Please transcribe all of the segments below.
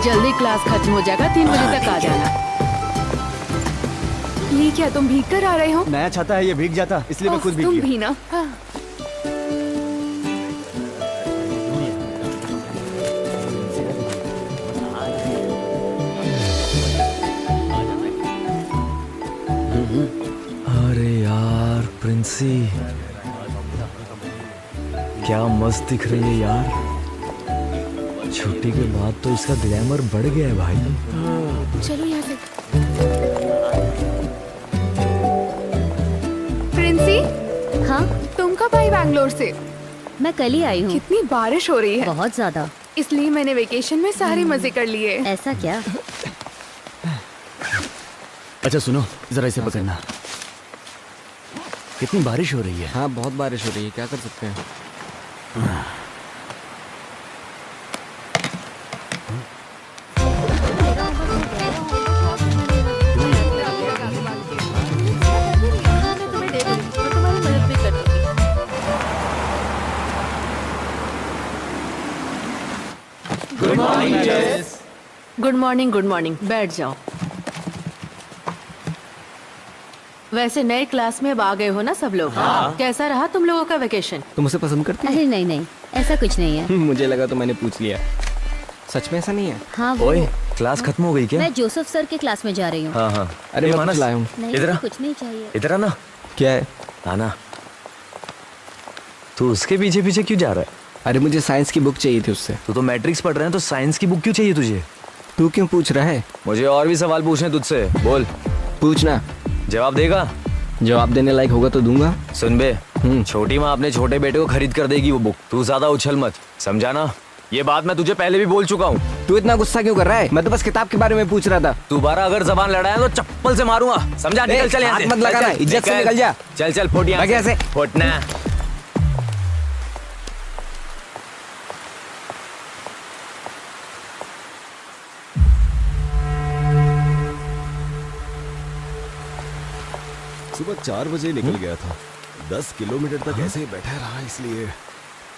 जल्दी क्लास खत्म हो जाएगा, 3 बजे तक आ जाना। ये क्या तुम भीग कर आ रहे हो? नया छाता है, ये भीग जाता, इसलिए मैं खुद भीग तुम गया। भी ना। हाँ। अरे यार प्रिंसी, क्या मस्त दिख रही है यार। छुट्टी के बाद तो इसका ग्लैमर बढ़ गया है भाई। चलो यहाँ से। प्रिंसी, हाँ, तुम कब आई बैंगलोर से? मैं कल ही आई हूँ। कितनी बारिश हो रही है। बहुत ज्यादा। इसलिए मैंने वेकेशन में सारे मजे कर लिए। ऐसा क्या? अच्छा सुनो, जरा इसे पकड़ना। कितनी बारिश हो रही है। हाँ बहुत बारिश हो रही है, क्या कर सकते हैं। Good morning, good morning. बैठ जाओ। वैसे नए क्लास में अब आ गए हो ना सब लोग। कैसा रहा तुम लोगों का वेकेशन? तुम उसे पसंद करती अरे नहीं नहीं, ऐसा कुछ नहीं है। हो? मुझे लगा तो मैंने पूछ लिया। सच में ऐसा नहीं है? हाँ वो ओए, क्लास खत्म हो गई क्या? मैं जोसेफ सर के क्लास में जा रही हूँ। हाँ हाँ। अरे मैं मानस, लाया हूँ। नहीं इधर आ। मुझे कुछ नहीं चाहिए। इधर आना। क्या है? आना। तू उसके पीछे पीछे क्यों जा रहा है? अरे मुझे साइंस की बुक चाहिए थी उससे। तू तो मैट्रिक्स पढ़ रहे हैं, तो साइंस की बुक क्यों चाहिए तुझे? तू क्यों पूछ रहा है? मुझे और भी सवाल पूछने तुझसे। बोल। पूछना। जवाब देगा? जवाब देने लायक होगा तो दूंगा। सुन बे, छोटी माँ अपने छोटे बेटे को खरीद कर देगी वो बुक। तू ज्यादा उछल मत, समझा ना? ये बात मैं तुझे पहले भी बोल चुका हूँ। तू इतना गुस्सा क्यों कर रहा है? मैं तो बस किताब के बारे में पूछ रहा था। दोबारा अगर जबान लड़ाया तो चप्पल से मारूंगा, समझा? निकल चल यहाँ से। हाथ मत लगाना, चल, इज्जत से निकल जा। चल चल, फुट यहाँ भाग यहाँ से। फुटना। सुबह 4 बजे निकल गया था। 10 किलोमीटर तक ऐसे ही बैठा रहा, इसलिए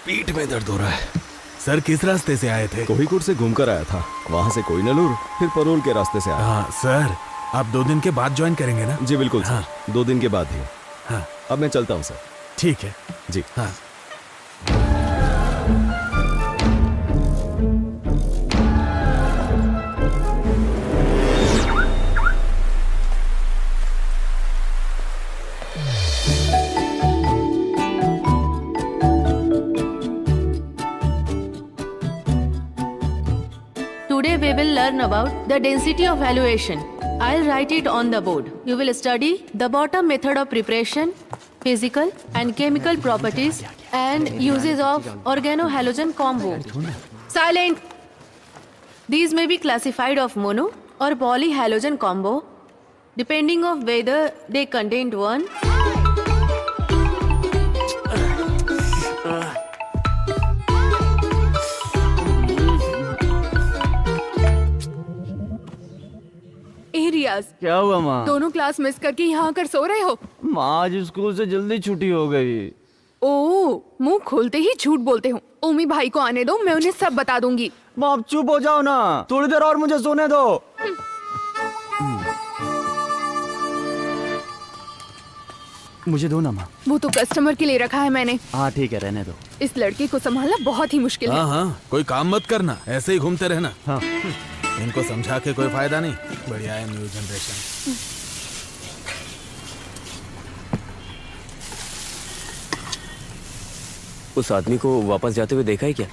पीठ में दर्द हो रहा है। सर किस रास्ते से आए थे? कोहिकोड से घूमकर आया था, वहां से कोइनलूर, फिर परोल के रास्ते से आया। हाँ सर, आप 2 दिन के बाद ज्वाइन करेंगे ना? जी बिल्कुल सर, 2 दिन के बाद ही। हाँ अब मैं चलता हूँ सर। ठीक है। जी हाँ। Today we will learn about the density of valuation. I'll write it on the board. You will study the bottom method of preparation, physical and chemical properties, and uses of organohalogen combo. Silent. These may be classified of mono or polyhalogen combo, depending of whether they contain one. रियाज, क्या हुआ माँ? दोनों class miss करके यहाँ आकर सो रहे हो? माँ आज स्कूल से जल्दी छुट्टी हो गई। ओह, मुंह खोलते ही झूठ बोलते हो। ओमी भाई को आने दो, मैं उन्हें सब बता दूंगी। माँ आप चुप हो जाओ ना, थोड़ी देर और मुझे सोने दो। मुझे दो ना माँ। वो तो कस्टमर के लिए रखा है मैंने। हाँ ठीक है, रहने दो। इस लड़के को संभालना बहुत ही मुश्किल है। हाँ हाँ, कोई काम मत करना, ऐसे ही घूमते रहना। हाँ। इनको समझा के कोई फायदा नहीं। बढ़िया है न्यू जनरेशन। उस आदमी को वापस जाते हुए देखा है क्या?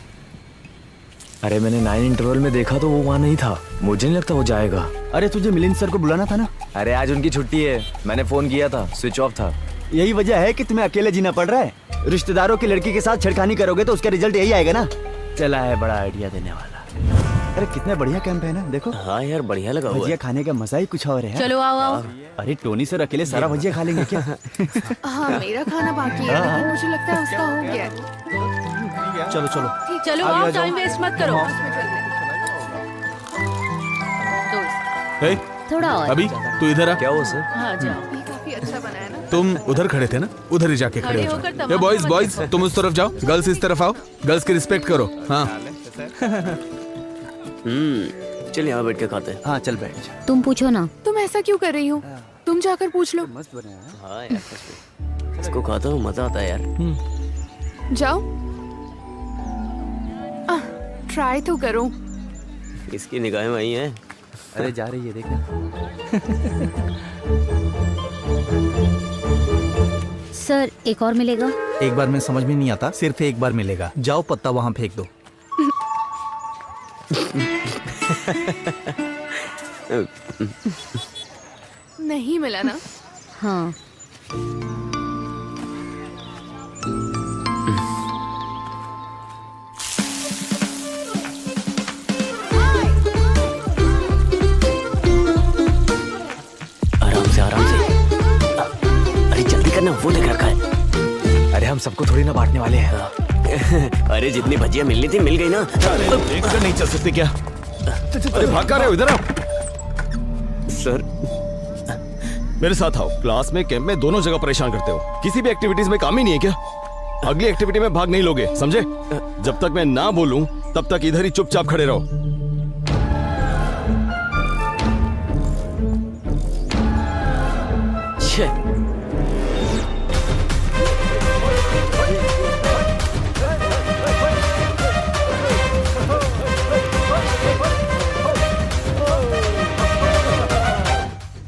अरे मैंने 9 इंटरवल में देखा तो वो वहाँ नहीं था। मुझे नहीं लगता वो जाएगा। अरे तुझे मिलिंद सर को बुलाना था ना? अरे आज उनकी छुट्टी है, मैंने फोन किया था, स्विच ऑफ था। यही वजह है कि तुम्हें अकेले जीना पड़ रहा है। रिश्तेदारों की लड़की के साथ छेड़खानी करोगे तो उसका रिजल्ट यही आएगा ना। चला है बड़ा आइडिया देने वाला। अरे कितना बढ़िया कैंप है ना, देखो। हाँ यार बढ़िया लगा हुआ भजिया है। खाने का मजा ही कुछ और है। चलो आओ आओ। अरे टोनी सर अकेले सारा भजिया खा लेंगे क्या? हाँ, मेरा खाना बाकी है, लेकिन मुझे लगता है उसका हो गया है। चलो चलो चलो आओ, टाइम वेस्ट मत करो। हे, थोड़ा और। अभी तू इधर आ। क्या हुआ सर? हाँ जाओ। ये काफी अच्छा बना है ना। तुम उधर खड़े थे ना, उधर ही जाके खड़े खड़े हो होकर जाओ। तमाम बॉयज बच्चे बॉयज तुम उस तरफ जाओ, गर्ल्स इस तरफ आओ। गर्ल्स की रिस्पेक्ट करो। हाँ चल यहाँ बैठ के खाते हैं। हाँ चल बैठ जा। तुम पूछो ना। तुम ऐसा क्यों कर रही हो? तुम जाकर पूछ लो। मस्त बना है। हाँ यार सच में। इसको खाता हूँ मजा आता है यार। जाओ, ट्राई तो करो। इसकी निगाहें वही हैं। अरे जा रही है देखना। सर एक और मिलेगा? एक बार में समझ में नहीं आता, सिर्फ एक बार मिलेगा। जाओ पत्ता वहाँ फेंक दो। नहीं मिला ना? हाँ। आराम से आराम से। अरे जल्दी करना, वो देख रखा है। अरे हम सबको थोड़ी ना बांटने वाले हैं। अरे जितनी भजिया मिलनी थी मिल गई ना। देख कर नहीं चल सकते क्या? अरे भाग कर रहे हो, इधर आओ। सर मेरे साथ आओ। क्लास में, कैंप में, दोनों जगह परेशान करते हो। किसी भी एक्टिविटीज में काम ही नहीं है क्या? अगली एक्टिविटी में भाग नहीं लोगे, समझे? जब तक मैं ना बोलूं तब तक इधर ही चुपचाप खड़े रहो।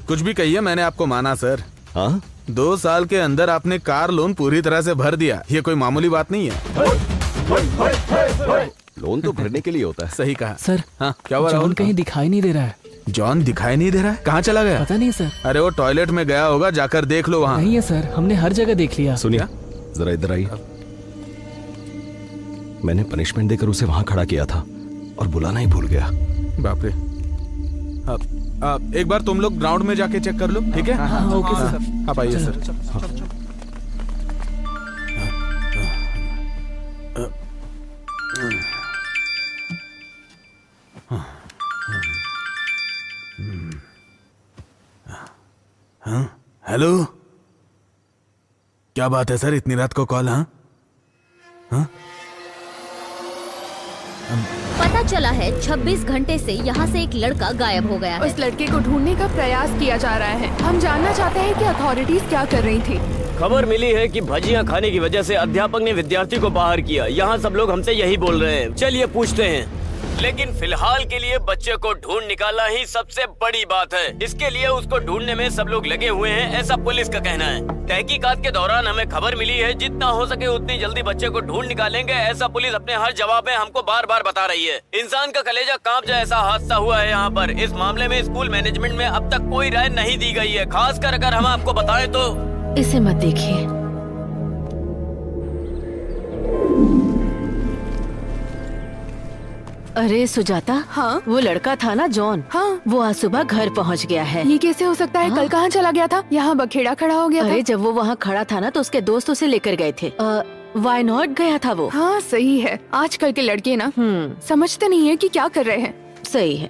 कुछ भी कहिए, मैंने आपको माना सर। हाँ 2 साल के अंदर आपने कार लोन पूरी तरह से भर दिया। ये कोई मामूली बात नहीं है। लोन तो भरने के लिए होता है। सही कहा सर हाँ क्या हुआ जॉन राहुल? कहीं दिखाई नहीं दे रहा है। जॉन दिखाई नहीं दे रहा है? कहाँ चला गया? पता नहीं सर। अरे वो टॉयलेट में गया होगा, जाकर देख लो वहाँ। नहीं है सर, हमने हर जगह देख लिया। सुनिए जरा इधर आइए। मैंने पनिशमेंट देकर उसे वहां खड़ा किया था और बुलाना ही भूल गया। बाप रे। एक बार तुम लोग ग्राउंड में जाके चेक कर लो, ठीक है? हाँ, ओके सर। आप आइए सर। हेलो, क्या बात है सर, इतनी रात को कॉल? हाँ पता चला है 26 घंटे से यहाँ से एक लड़का गायब हो गया है। उस लड़के को ढूंढने का प्रयास किया जा रहा है। हम जानना चाहते हैं कि अथॉरिटीज क्या कर रही थी। खबर मिली है कि भजियां खाने की वजह से अध्यापक ने विद्यार्थी को बाहर किया। यहाँ सब लोग हमसे यही बोल रहे हैं। चलिए पूछते हैं। लेकिन फिलहाल के लिए बच्चे को ढूंढ निकालना ही सबसे बड़ी बात है। इसके लिए उसको ढूंढने में सब लोग लगे हुए हैं, ऐसा पुलिस का कहना है। तहकीकात के दौरान हमें खबर मिली है जितना हो सके उतनी जल्दी बच्चे को ढूंढ निकालेंगे, ऐसा पुलिस अपने हर जवाब में हमको बार बार बता रही है। इंसान का कलेजा कांप जाए ऐसा हादसा हुआ है यहाँ पर। इस मामले में स्कूल मैनेजमेंट में अब तक कोई राय नहीं दी गई है। खासकर अगर हम आपको बताएं तो इसे मत देखिए। अरे सुजाता, हाँ? वो लड़का था ना जॉन, हाँ। वो आज सुबह घर पहुंच गया है। ये कैसे हो सकता है? कल कहाँ चला गया था? यहाँ बखेड़ा खड़ा हो गया अरे था। जब वो वहाँ खड़ा था ना तो उसके दोस्त उसे लेकर गए थे। वाई नॉट गया था वो। हाँ सही है। आजकल के लड़के ना समझते नहीं है कि क्या कर रहे हैं। सही है।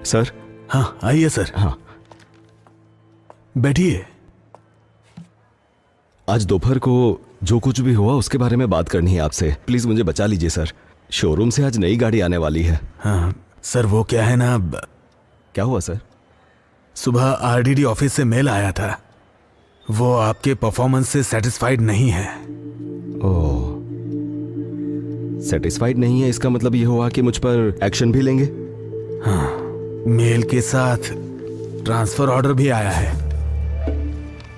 सर। हाँ आइए सर। हाँ बैठिए। आज दोपहर को जो कुछ भी हुआ उसके बारे में बात करनी है आपसे। प्लीज मुझे बचा लीजिए सर। शोरूम से आज नई गाड़ी आने वाली है। हाँ सर, वो क्या है ना, क्या हुआ सर? सुबह आरडीडी ऑफिस से मेल आया था। वो आपके परफॉर्मेंस से सेटिस्फाइड नहीं है। ओह, सेटिस्फाइड नहीं है, इसका मतलब ये हुआ कि मुझ पर एक्शन भी लेंगे? हाँ, मेल के साथ ट्रांसफर ऑर्डर भी आया है।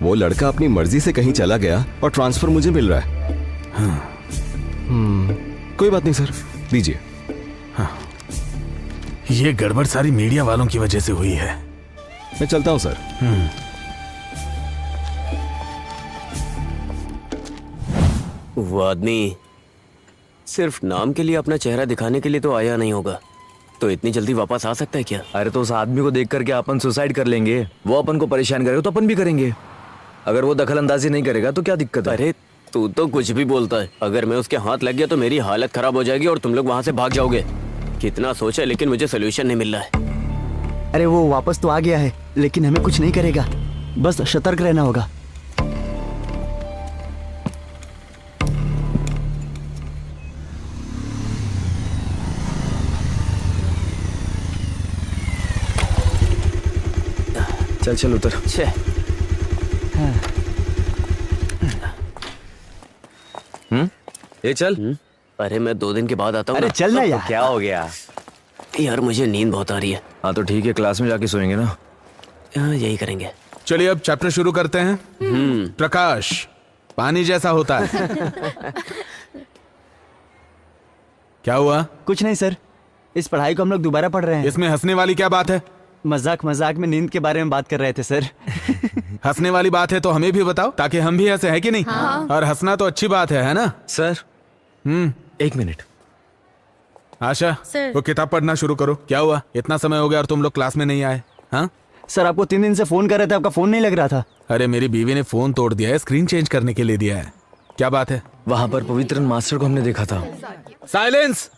वो लड़का अपनी मर्जी से कहीं चला गया और ट्रांसफर मुझे मिल रहा है। हाँ। कोई बात नहीं सर, दीजिए। हाँ। ये गड़बड़ सारी मीडिया वालों की वजह से हुई है। मैं चलता हूं सर। वो आदमी सिर्फ नाम के लिए, अपना चेहरा दिखाने के लिए तो आया नहीं होगा। तो इतनी जल्दी वापस आ सकता है क्या? अरे तो उस आदमी को देख करके अपन सुसाइड कर लेंगे। वो अपन को परेशान करेगा तो अपन भी करेंगे। अगर वो दखल अंदाजी नहीं करेगा तो क्या दिक्कत है? अरे तू तो कुछ भी बोलता है। अगर मैं उसके हाथ लग गया तो मेरी हालत खराब हो जाएगी और तुम लोग वहाँ से भाग जाओगे। कितना सोचा लेकिन मुझे सोल्यूशन नहीं मिल रहा है। अरे वो वापस तो आ गया है लेकिन हमें कुछ नहीं करेगा, बस सतर्क रहना होगा। चल चल उतर। छे ये चल। अरे मैं 2 दिन के बाद आता हूँ अरे ना। चल ना यार। क्या हो गया? यार मुझे नींद बहुत आ रही है। हाँ तो ठीक है, क्लास में जाके सोएंगे ना। हाँ, यही करेंगे। चलिए अब चैप्टर शुरू करते हैं। प्रकाश पानी जैसा होता है। क्या हुआ? कुछ नहीं सर, इस पढ़ाई को हम लोग दोबारा पढ़ रहे हैं। इसमें हंसने वाली क्या बात है? मजाक मजाक में नींद के बारे में बात कर रहे थे सर। हंसने वाली बात है तो हमें भी बताओ ताकि हम भी हंसे, है कि नहीं? और हंसना तो अच्छी बात है ना? Sir 1 minute. आशा, सर। वो किताब पढ़ना शुरू करो। क्या हुआ? इतना समय हो गया और तुम लोग क्लास में नहीं आए? हाँ सर आपको 3 दिन से फोन कर रहे थे, आपका फोन नहीं लग रहा था। अरे मेरी बीवी ने फोन तोड़ दिया है, स्क्रीन चेंज करने के लिए दिया है। क्या बात है? वहां पर पवित्रन मास्टर को हमने देखा था। साइलेंस!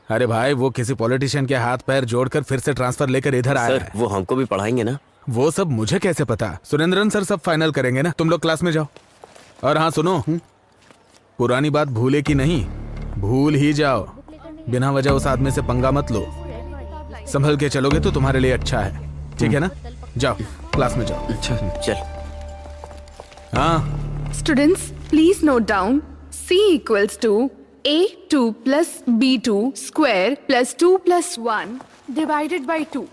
अरे भाई, वो किसी पॉलिटिशियन के हाथ पैर जोड़कर फिर से ट्रांसफर लेकर इधर आया सर है। वो हमको भी पढ़ाएंगे ना? वो सब मुझे कैसे पता? सुरेंद्रन सर सब फाइनल करेंगे ना। तुम लोग क्लास में जाओ। और हाँ सुनो, पुरानी बात भूले की नहीं, भूल ही जाओ। बिना वजह उस आदमी से पंगा मत लो। संभल के चलोगे तो तुम्हारे लिए अच्छा है, ठीक है ना? जाओ क्लास में जाओ। अच्छा चल। हाँ students please note down C equals to A2 plus B2 square plus 2 plus 1 divided by 2।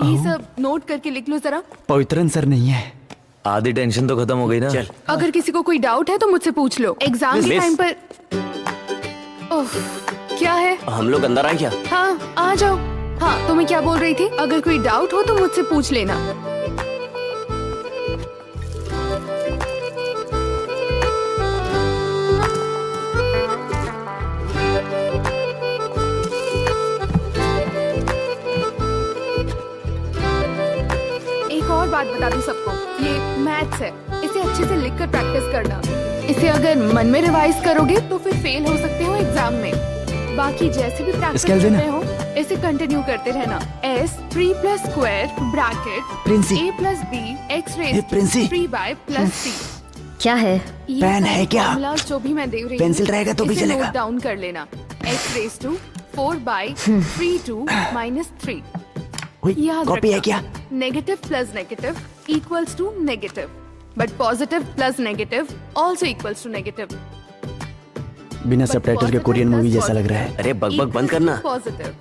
ये सब नोट करके लिख लो जरा। पवित्रन सर नहीं है। आधी टेंशन तो खत्म हो गई ना। चल। अगर किसी को कोई डाउट है तो मुझसे पूछ लो। एग्जाम के मिस। टाइम पर ओह, क्या है? हम लोग अंदर आए क्या? हाँ आ जाओ। हाँ तो मैं क्या बोल रही थी, अगर कोई डाउट हो तो मुझसे पूछ लेना। एक और बात बता दूं सबको, ये मैथ्स है, इसे अच्छे से लिखकर प्रैक्टिस करना। इसे अगर मन में रिवाइज करोगे तो फिर फेल हो सकते हो एग्जाम में। बाकी जैसे भी प्रैक्टिस कर रहे हो इसे कंटिन्यू करते रहना। S 3 plus square bracket Princy. A plus B x hey, raised Princy. 3y plus C। क्या है? ये पेन सारे है क्या? formulas जो भी मैं दे रही हूँ, पेंसिल रहेगा तो भी इसे चलेगा। नोट डाउन कर लेना। x raised to 4/32 minus 3। याद कॉपी है क्या? Negative plus negative equals to negative, but positive plus negative also equals to negative. बिना सबटाइटल के कोरियन मूवी जैसा लग रहा है। अरे बकबक बंद करना। पॉजिटिव।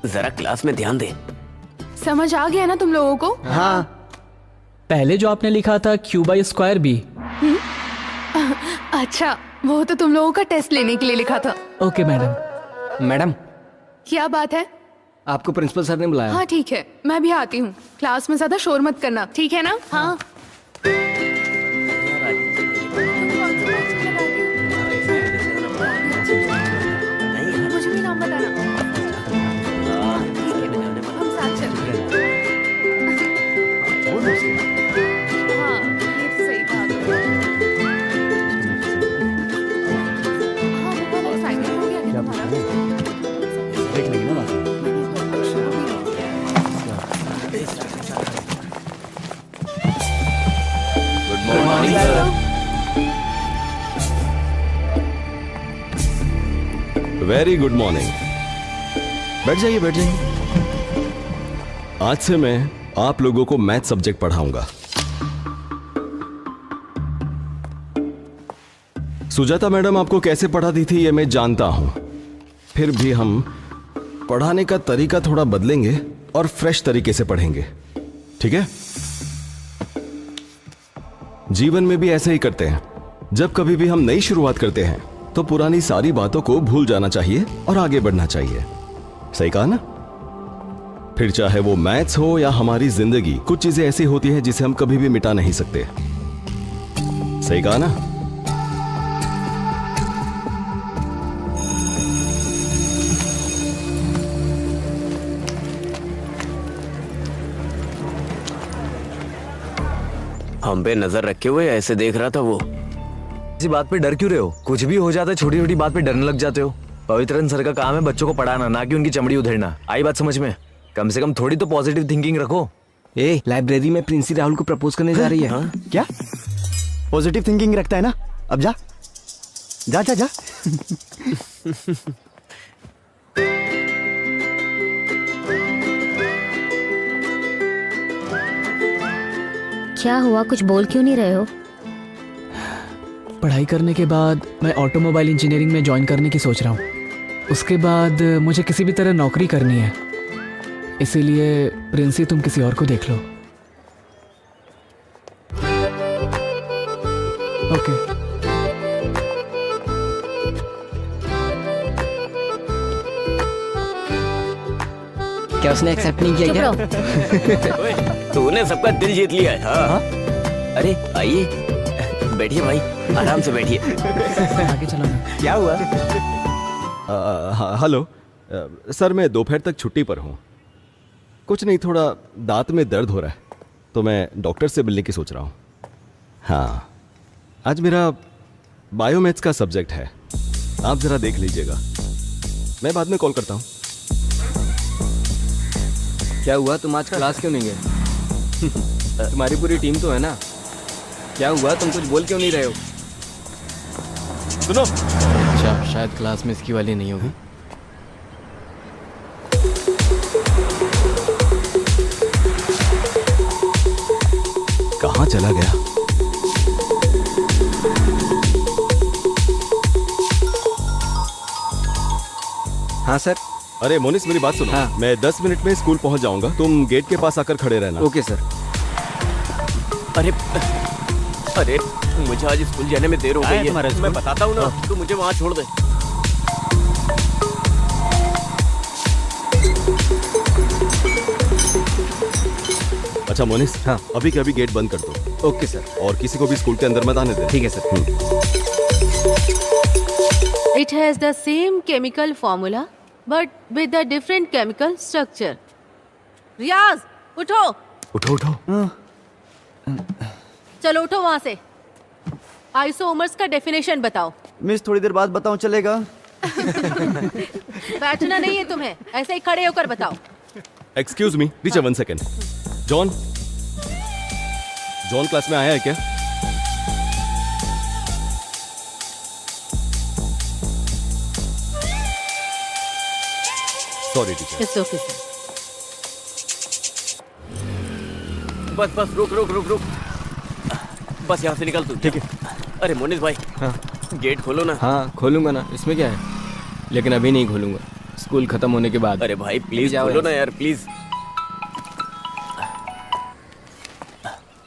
जरा क्लास में ध्यान दे। समझ आ गया ना तुम लोगों को? हाँ पहले जो आपने लिखा था Q/² B। अच्छा, वो तो तुम लोगों का टेस्ट लेने के लिए लिखा था। Okay madam. मैडम क्या बात है? आपको प्रिंसिपल सर ने बुलाया। हाँ ठीक है, मैं भी आती हूँ। क्लास में ज्यादा शोर मत करना, ठीक है ना? हाँ। मुझे भी नाम बताना। ठीक है, हम साथ चलते हैं। हाँ, ये तो सही बात है। हाँ, वो वाला assignment हो गया क्या तुम्हारा? देख लेंगे ना बात। Good morning sir. Very good morning. बैठ जाइए बैठ जाइए। आज से मैं आप लोगों को मैथ सब्जेक्ट पढ़ाऊंगा। सुजाता मैडम आपको कैसे पढ़ाती थी ये मैं जानता हूं, फिर भी हम पढ़ाने का तरीका थोड़ा बदलेंगे और फ्रेश तरीके से पढ़ेंगे, ठीक है? जीवन में भी ऐसे ही करते हैं। जब कभी भी हम नई शुरुआत करते हैं तो पुरानी सारी बातों को भूल जाना चाहिए और आगे बढ़ना चाहिए। सही कहा ना? फिर चाहे वो मैथ्स हो या हमारी जिंदगी, कुछ चीजें ऐसी होती हैं जिसे हम कभी भी मिटा नहीं सकते। सही कहा ना? हम पे नजर रखे हुए ऐसे देख रहा था वो। इसी बात पे डर क्यों रहे हो? कुछ भी हो जाता है, छोटी छोटी बात पे डरने लग जाते हो। पवित्रन सर का काम है बच्चों को पढ़ाना, ना कि उनकी चमड़ी उधेड़ना। आई बात समझ में? कम से कम थोड़ी तो पॉजिटिव थिंकिंग रखो। ए लाइब्रेरी में प्रिंसी राहुल को प्रपोज करने जा रही है। हाँ? क्या पॉजिटिव थिंकिंग रखता है ना? अब जा जा जा जा। क्या हुआ, कुछ बोल क्यों नहीं रहे हो? पढ़ाई करने के बाद मैं ऑटोमोबाइल इंजीनियरिंग में ज्वाइन करने की सोच रहा हूँ। उसके बाद मुझे किसी भी तरह नौकरी करनी है, इसीलिए प्रिंसी तुम किसी और को देख लो। ओके। क्या उसने एक्सेप्ट नहीं किया चुप क्या? रहो। ओए, तूने सबका दिल जीत लिया है। हाँ। अरे आइए, बैठिए भाई, आराम से बैठिए। आगे चलो ना। क्या हुआ? हेलो सर, मैं दोपहर तक छुट्टी पर हूँ। कुछ नहीं, थोड़ा दांत में दर्द हो रहा है, तो मैं डॉक्टर से मिलने की सोच रहा हूँ। हाँ, आज मेरा बायोमैथ्स का सब्जेक्ट है, आप ज़रा देख लीजिएगा। मैं बाद में कॉल करता हूँ। क्या हुआ, तुम आज क्लास क्यों नहीं गए? तुम्हारी पूरी टीम तो है ना। क्या हुआ, तुम कुछ बोल क्यों नहीं रहे हो? सुनो, अच्छा, शायद क्लास में इसकी वाली नहीं होगी। कहाँ चला गया? हाँ सर। अरे मोनिस, मेरी बात सुनो। हाँ। मैं 10 मिनट में स्कूल पहुँच जाऊँगा, तुम गेट के पास आकर खड़े रहना। Okay sir. अरे अरे, मुझे आज स्कूल जाने में देर हो गई है। मैं बताता हूँ ना, तू मुझे वहाँ छोड़ दे। अच्छा मोनिस, हाँ। अभी के अभी गेट बंद कर दो, ओके सर। और किसी को भी स्कूल के अंदर मत आने दे। ठीक है sir. It has the same chemical formula but with a different chemical structure. रियाज, उठो। उठो उठो। चलो उठो वहां से। आइसोमर्स का डेफिनेशन बताओ। मिस थोड़ी देर बाद बताऊं, चलेगा? बैठना नहीं है तुम्हें, ऐसे ही खड़े होकर बताओ। Excuse me teacher, 1 second. John, John class में आया है क्या? Sorry teacher. It's okay sir. बस बस, रुक रुक रुक रुक, बस यहाँ से निकल तू। ठीक है। अरे मोनिस भाई, हाँ गेट खोलो ना। हाँ, खोलूंगा ना, इसमें क्या है, लेकिन अभी नहीं खोलूंगा, स्कूल खत्म होने के बाद। अरे भाई प्लीज जाओ खोलो ना यहाँ यार, प्लीज।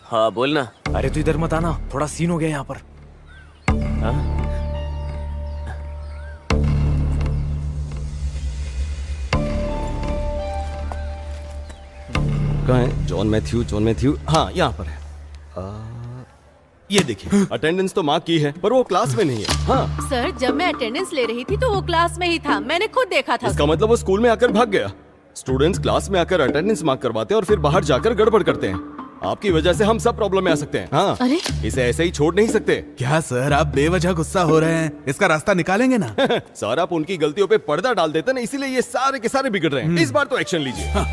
हाँ बोलना। अरे तू इधर मत आना, थोड़ा सीन हो गया यहाँ पर। हाँ? कहाँ है? जॉन मैथ्यू, जॉन मैथ्यू, हाँ यहाँ पर है। ये देखिए, अटेंडेंस तो मार्क की है, पर वो क्लास में नहीं है। हाँ, सर, जब मैं अटेंडेंस ले रही थी तो वो क्लास में ही था, मैंने खुद देखा था। इसका मतलब वो स्कूल में आकर भाग गया। स्टूडेंट्स क्लास में आकर अटेंडेंस मार्क करवाते हैं और फिर बाहर जाकर गड़बड़ करते हैं। आपकी वजह से हम सब प्रॉब्लम में आ सकते हैं। हाँ, अरे? इसे ऐसे ही छोड़ नहीं सकते। क्या सर, आप बेवजह गुस्सा हो रहे हैं? इसका रास्ता निकालेंगे ना? सर, आप उनकी गलतियों पे पर्दा डाल देते ना, इसीलिए ये सारे के सारे बिगड़ रहे हैं। इस बार तो एक्शन लीजिए। हाँ,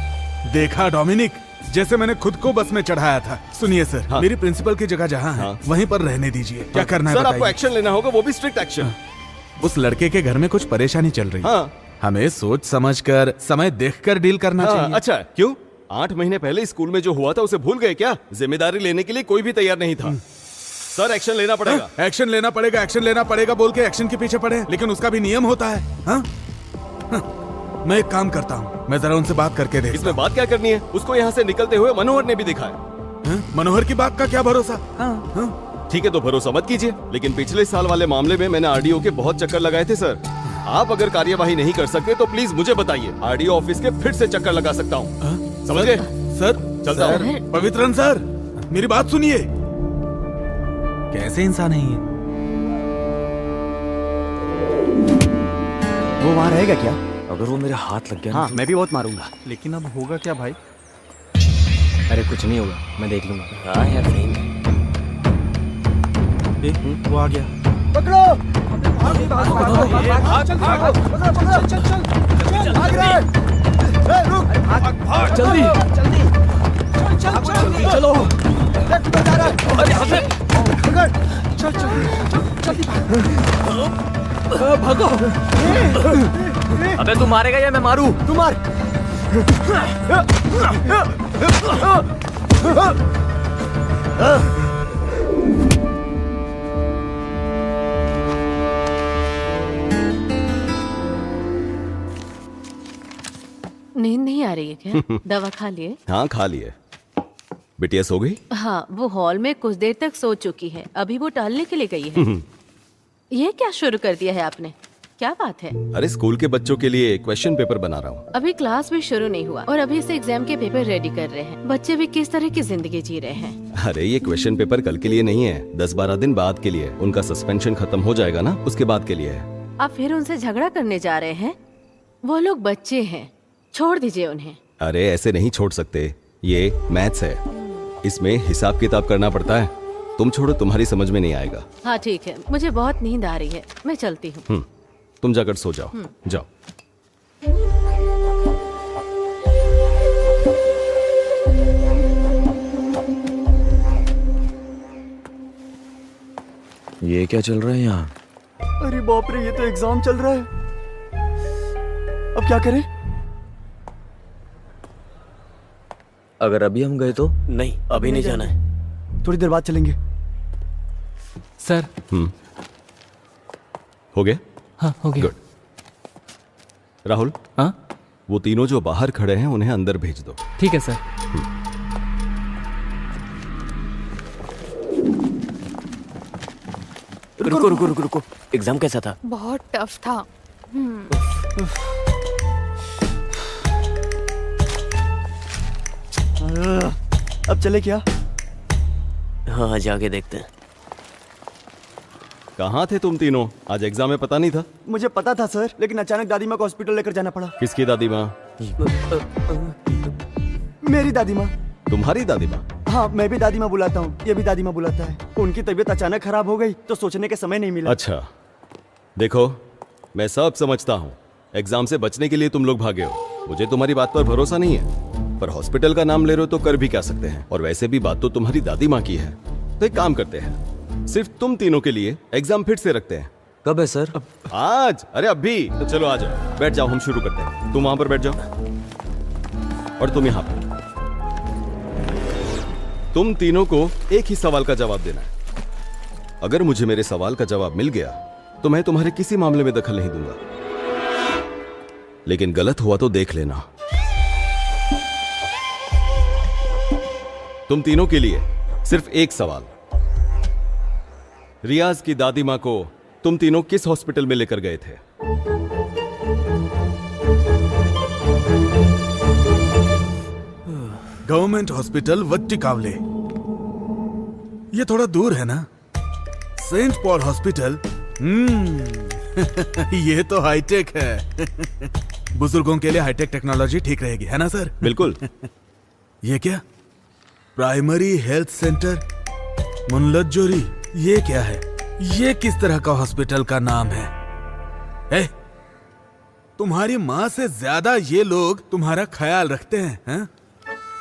देखा डोमिनिक, जैसे मैंने खुद को बस में चढ़ाया था। सुनिए सर, हाँ। मेरी प्रिंसिपल की जगह जहाँ है, हाँ। वहीं पर रहने दीजिए। क्या करना है सर, आपको बताइए। एक्शन लेना होगा, वो भी स्ट्रिक्ट एक्शन। उस लड़के के घर में कुछ परेशानी चल रही है। हाँ। हमें सोच समझकर, समय देखकर डील करना हाँ, चाहिए। अच्छा, क्यों? 8 महीने पहले स्कूल में जो हुआ था उसे भूल गए क्या? जिम्मेदारी लेने के लिए कोई भी तैयार नहीं था। सर, एक्शन लेना पड़ेगा। एक्शन लेना पड़ेगा, एक्शन लेना पड़ेगा बोल के एक्शन के पीछे पड़े, लेकिन उसका भी नियम होता है। हाँ? मैं एक काम करता हूँ, मैं जरा उनसे बात करके देखता इसमें बात क्या करनी है? उसको यहाँ से निकलते हुए मनोहर ने भी देखा है। हूँ। मनोहर की बात का क्या भरोसा? हाँ। ठीक है, तो भरोसा मत कीजिए, लेकिन पिछले साल वाले मामले में मैंने आरडीओ के बहुत चक्कर लगाए थे सर। आप अगर कार्यवाही नहीं कर सकते तो प्लीज मुझे बताइए, आरडीओ ऑफिस के फिर से चक्कर लगा सकता हूँ। समझ गए? सर, चलता हूँ। सर, पवित्रन सर, मेरी बात सुनिए। कैसे इंसान है ये? वो वहाँ रहेगा क्या? अगर वो मेरे हाथ लग गया ना, हाँ, मैं भी बहुत मारूंगा। लेकिन अब होगा क्या भाई? अरे कुछ नहीं होगा, मैं देख लूंगा। हाँ यार, सही में। वो आ गया। अबे तू मारेगा या मैं मारू? तू मार। नींद नहीं आ रही है क्या? दवा खा लिए? हाँ खा लिए। बिटिया सो गई? हाँ, वो हॉल में कुछ देर तक सो चुकी है। अभी वो टहलने के लिए गई है। ये क्या शुरू कर दिया है आपने? क्या बात है? अरे स्कूल के बच्चों के लिए क्वेश्चन पेपर बना रहा हूँ। अभी क्लास भी शुरू नहीं हुआ और अभी से एग्जाम के पेपर रेडी कर रहे हैं। बच्चे भी किस तरह की जिंदगी जी रहे हैं। अरे ये क्वेश्चन पेपर कल के लिए नहीं है, 10-12 दिन बाद के लिए। उनका सस्पेंशन खत्म हो जाएगा ना, उसके बाद के लिए है। आप फिर उनसे झगड़ा करने जा रहे हैं? वो लोग बच्चे हैं, छोड़ दीजिए उन्हें। अरे ऐसे नहीं छोड़ सकते, ये मैथ्स है, इसमें हिसाब किताब करना पड़ता है। तुम छोड़ो, तुम्हारी समझ में नहीं आएगा। हाँ ठीक है, मुझे बहुत नींद आ रही है, मैं चलती हूँ। तुम जाकर सो जाओ। जाओ। ये क्या चल रहा है यहाँ? अरे बाप रे, ये तो एग्जाम चल रहा है। अब क्या करें? अगर अभी हम गए तो? नहीं, अभी नहीं जाना है। थोड़ी देर बाद चलेंगे। सर। हो गया? हाँ हो गया। गुड। राहुल, हाँ वो तीनों जो बाहर खड़े हैं उन्हें अंदर भेज दो। ठीक है सर। रुको रुको रुको रुको, एग्जाम कैसा था? बहुत टफ था। अब चले क्या? हाँ जाके देखते हैं। कहाँ थे तुम तीनों? आज एग्जाम में पता नहीं था? मुझे पता था सर, लेकिन अचानक दादी माँ को हॉस्पिटल लेकर जाना पड़ा। किसकी दादी माँ? मेरी दादी माँ। तुम्हारी दादी माँ? हाँ, मैं भी दादी माँ बुलाता हूँ, ये भी दादी माँ बुलाता है। उनकी तबीयत अचानक खराब हो गई तो सोचने के समय नहीं मिला। अच्छा, देखो मैं सब समझता हूँ, एग्जाम से बचने के लिए तुम लोग भागे हो। मुझे तुम्हारी बात पर भरोसा नहीं है, पर हॉस्पिटल का नाम ले रहे हो तो कर भी क्या सकते हैं। और वैसे भी बात तो तुम्हारी दादी माँ की है, तो एक काम करते हैं, सिर्फ तुम तीनों के लिए एग्जाम फिर से रखते हैं। कब है सर? आज। अरे अभी तो चलो आ जाओ, बैठ जाओ, हम शुरू करते हैं। तुम वहां पर बैठ जाओ और तुम यहाँ पर। तुम तीनों को एक ही सवाल का जवाब देना है। अगर मुझे मेरे सवाल का जवाब मिल गया तो मैं तुम्हारे किसी मामले में दखल नहीं दूंगा, लेकिन गलत हुआ तो देख लेना। तुम तीनों के लिए सिर्फ एक सवाल। रियाज की दादी माँ को तुम तीनों किस हॉस्पिटल में लेकर गए थे? Government hospital Vattikavale. ये थोड़ा दूर है ना? Saint Paul hospital. ये तो हाईटेक है। बुजुर्गों के लिए हाईटेक टेक्नोलॉजी ठीक रहेगी, है ना सर? बिल्कुल। ये क्या? Primary health centre Munalajjori. ये क्या है? ये किस तरह का हॉस्पिटल का नाम है? तुम्हारी माँ से ज्यादा ये लोग तुम्हारा ख्याल रखते हैं?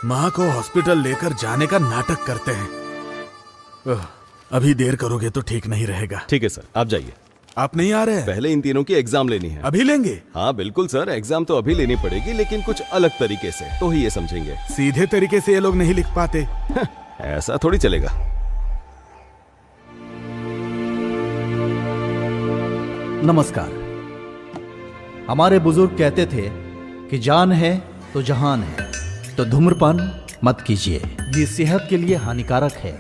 माँ को हॉस्पिटल लेकर जाने का नाटक करते हैं। अभी देर करोगे तो ठीक नहीं रहेगा। ठीक है सर, आप जाइए। आप नहीं आ रहे हैं? पहले इन तीनों की एग्जाम लेनी है। अभी लेंगे? हाँ बिल्कुल सर, एग्जाम तो अभी लेनी पड़ेगी, लेकिन कुछ अलग तरीके से, तो ही ये समझेंगे। सीधे तरीके से ये लोग नहीं लिख पाते। ऐसा थोड़ी चलेगा। नमस्कार। हमारे बुजुर्ग कहते थे कि जान है तो जहान है, तो धूम्रपान मत कीजिए, ये सेहत के लिए हानिकारक है।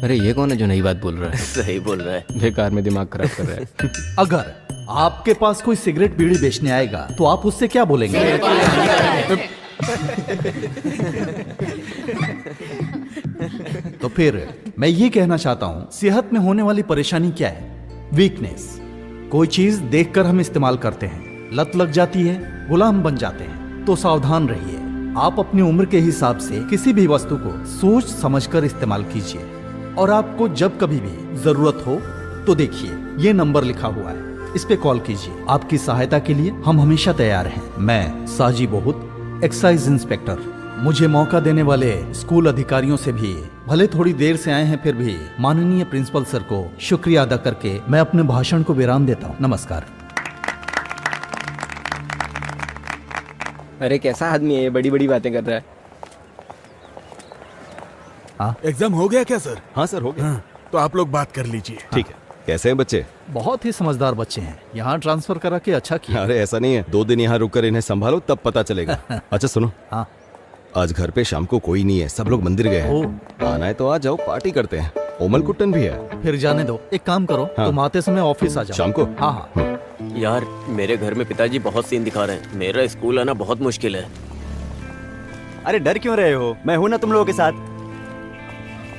अरे ये कौन है जो नई बात बोल रहा है? सही बोल रहा है। बेकार में दिमाग खराब कर रहा है। अगर आपके पास कोई सिगरेट बीड़ी बेचने आएगा तो आप उससे क्या बोलेंगे? तो फिर मैं ये कहना चाहता हूं, सेहत में होने वाली परेशानी क्या है? वीकनेस। कोई चीज देखकर हम इस्तेमाल करते हैं, लत लग जाती है, गुलाम बन जाते हैं। तो सावधान रहिए। आप अपनी उम्र के हिसाब से किसी भी वस्तु को सोच समझकर इस्तेमाल कीजिए। और आपको जब कभी भी जरूरत हो तो देखिए, ये नंबर लिखा हुआ है, इस पे कॉल कीजिए। आपकी सहायता के लिए हम हमेशा तैयार हैं। मैं साजी बहुत, एक्साइज इंस्पेक्टर। मुझे मौका देने वाले स्कूल अधिकारियों से भी, भले थोड़ी देर से आए हैं फिर भी, माननीय प्रिंसिपल सर को शुक्रिया अदा करके मैं अपने भाषण को विराम देता हूँ। नमस्कार। अरे कैसा आदमी है ये, बड़ी बड़ी बातें कर रहा है। हाँ एग्जाम हो गया क्या सर? हाँ सर, हो गया। हाँ, तो आप लोग बात कर लीजिए। ठीक है। कैसे हैं बच्चे? बहुत ही समझदार बच्चे हैं, यहाँ ट्रांसफर करा के अच्छा किया। अरे ऐसा नहीं है, 2 दिन यहाँ रुककर इन्हें संभालो तब पता चलेगा। अच्छा सुनो, हाँ आज घर पे शाम को कोई नहीं है, सब लोग मंदिर गए हैं। आना है तो आ जाओ, पार्टी करते हैं। ओमल कुट्टन भी है। फिर जाने दो, एक काम करो हाँ। तुम आते समय ऑफिस आ जाओ। शाम को? हाँ हाँ। यार मेरे घर में पिताजी बहुत सीन दिखा रहे हैं, मेरा स्कूल आना बहुत मुश्किल है। अरे डर क्यों रहे हो, मैं हूं ना तुम लोगों के साथ।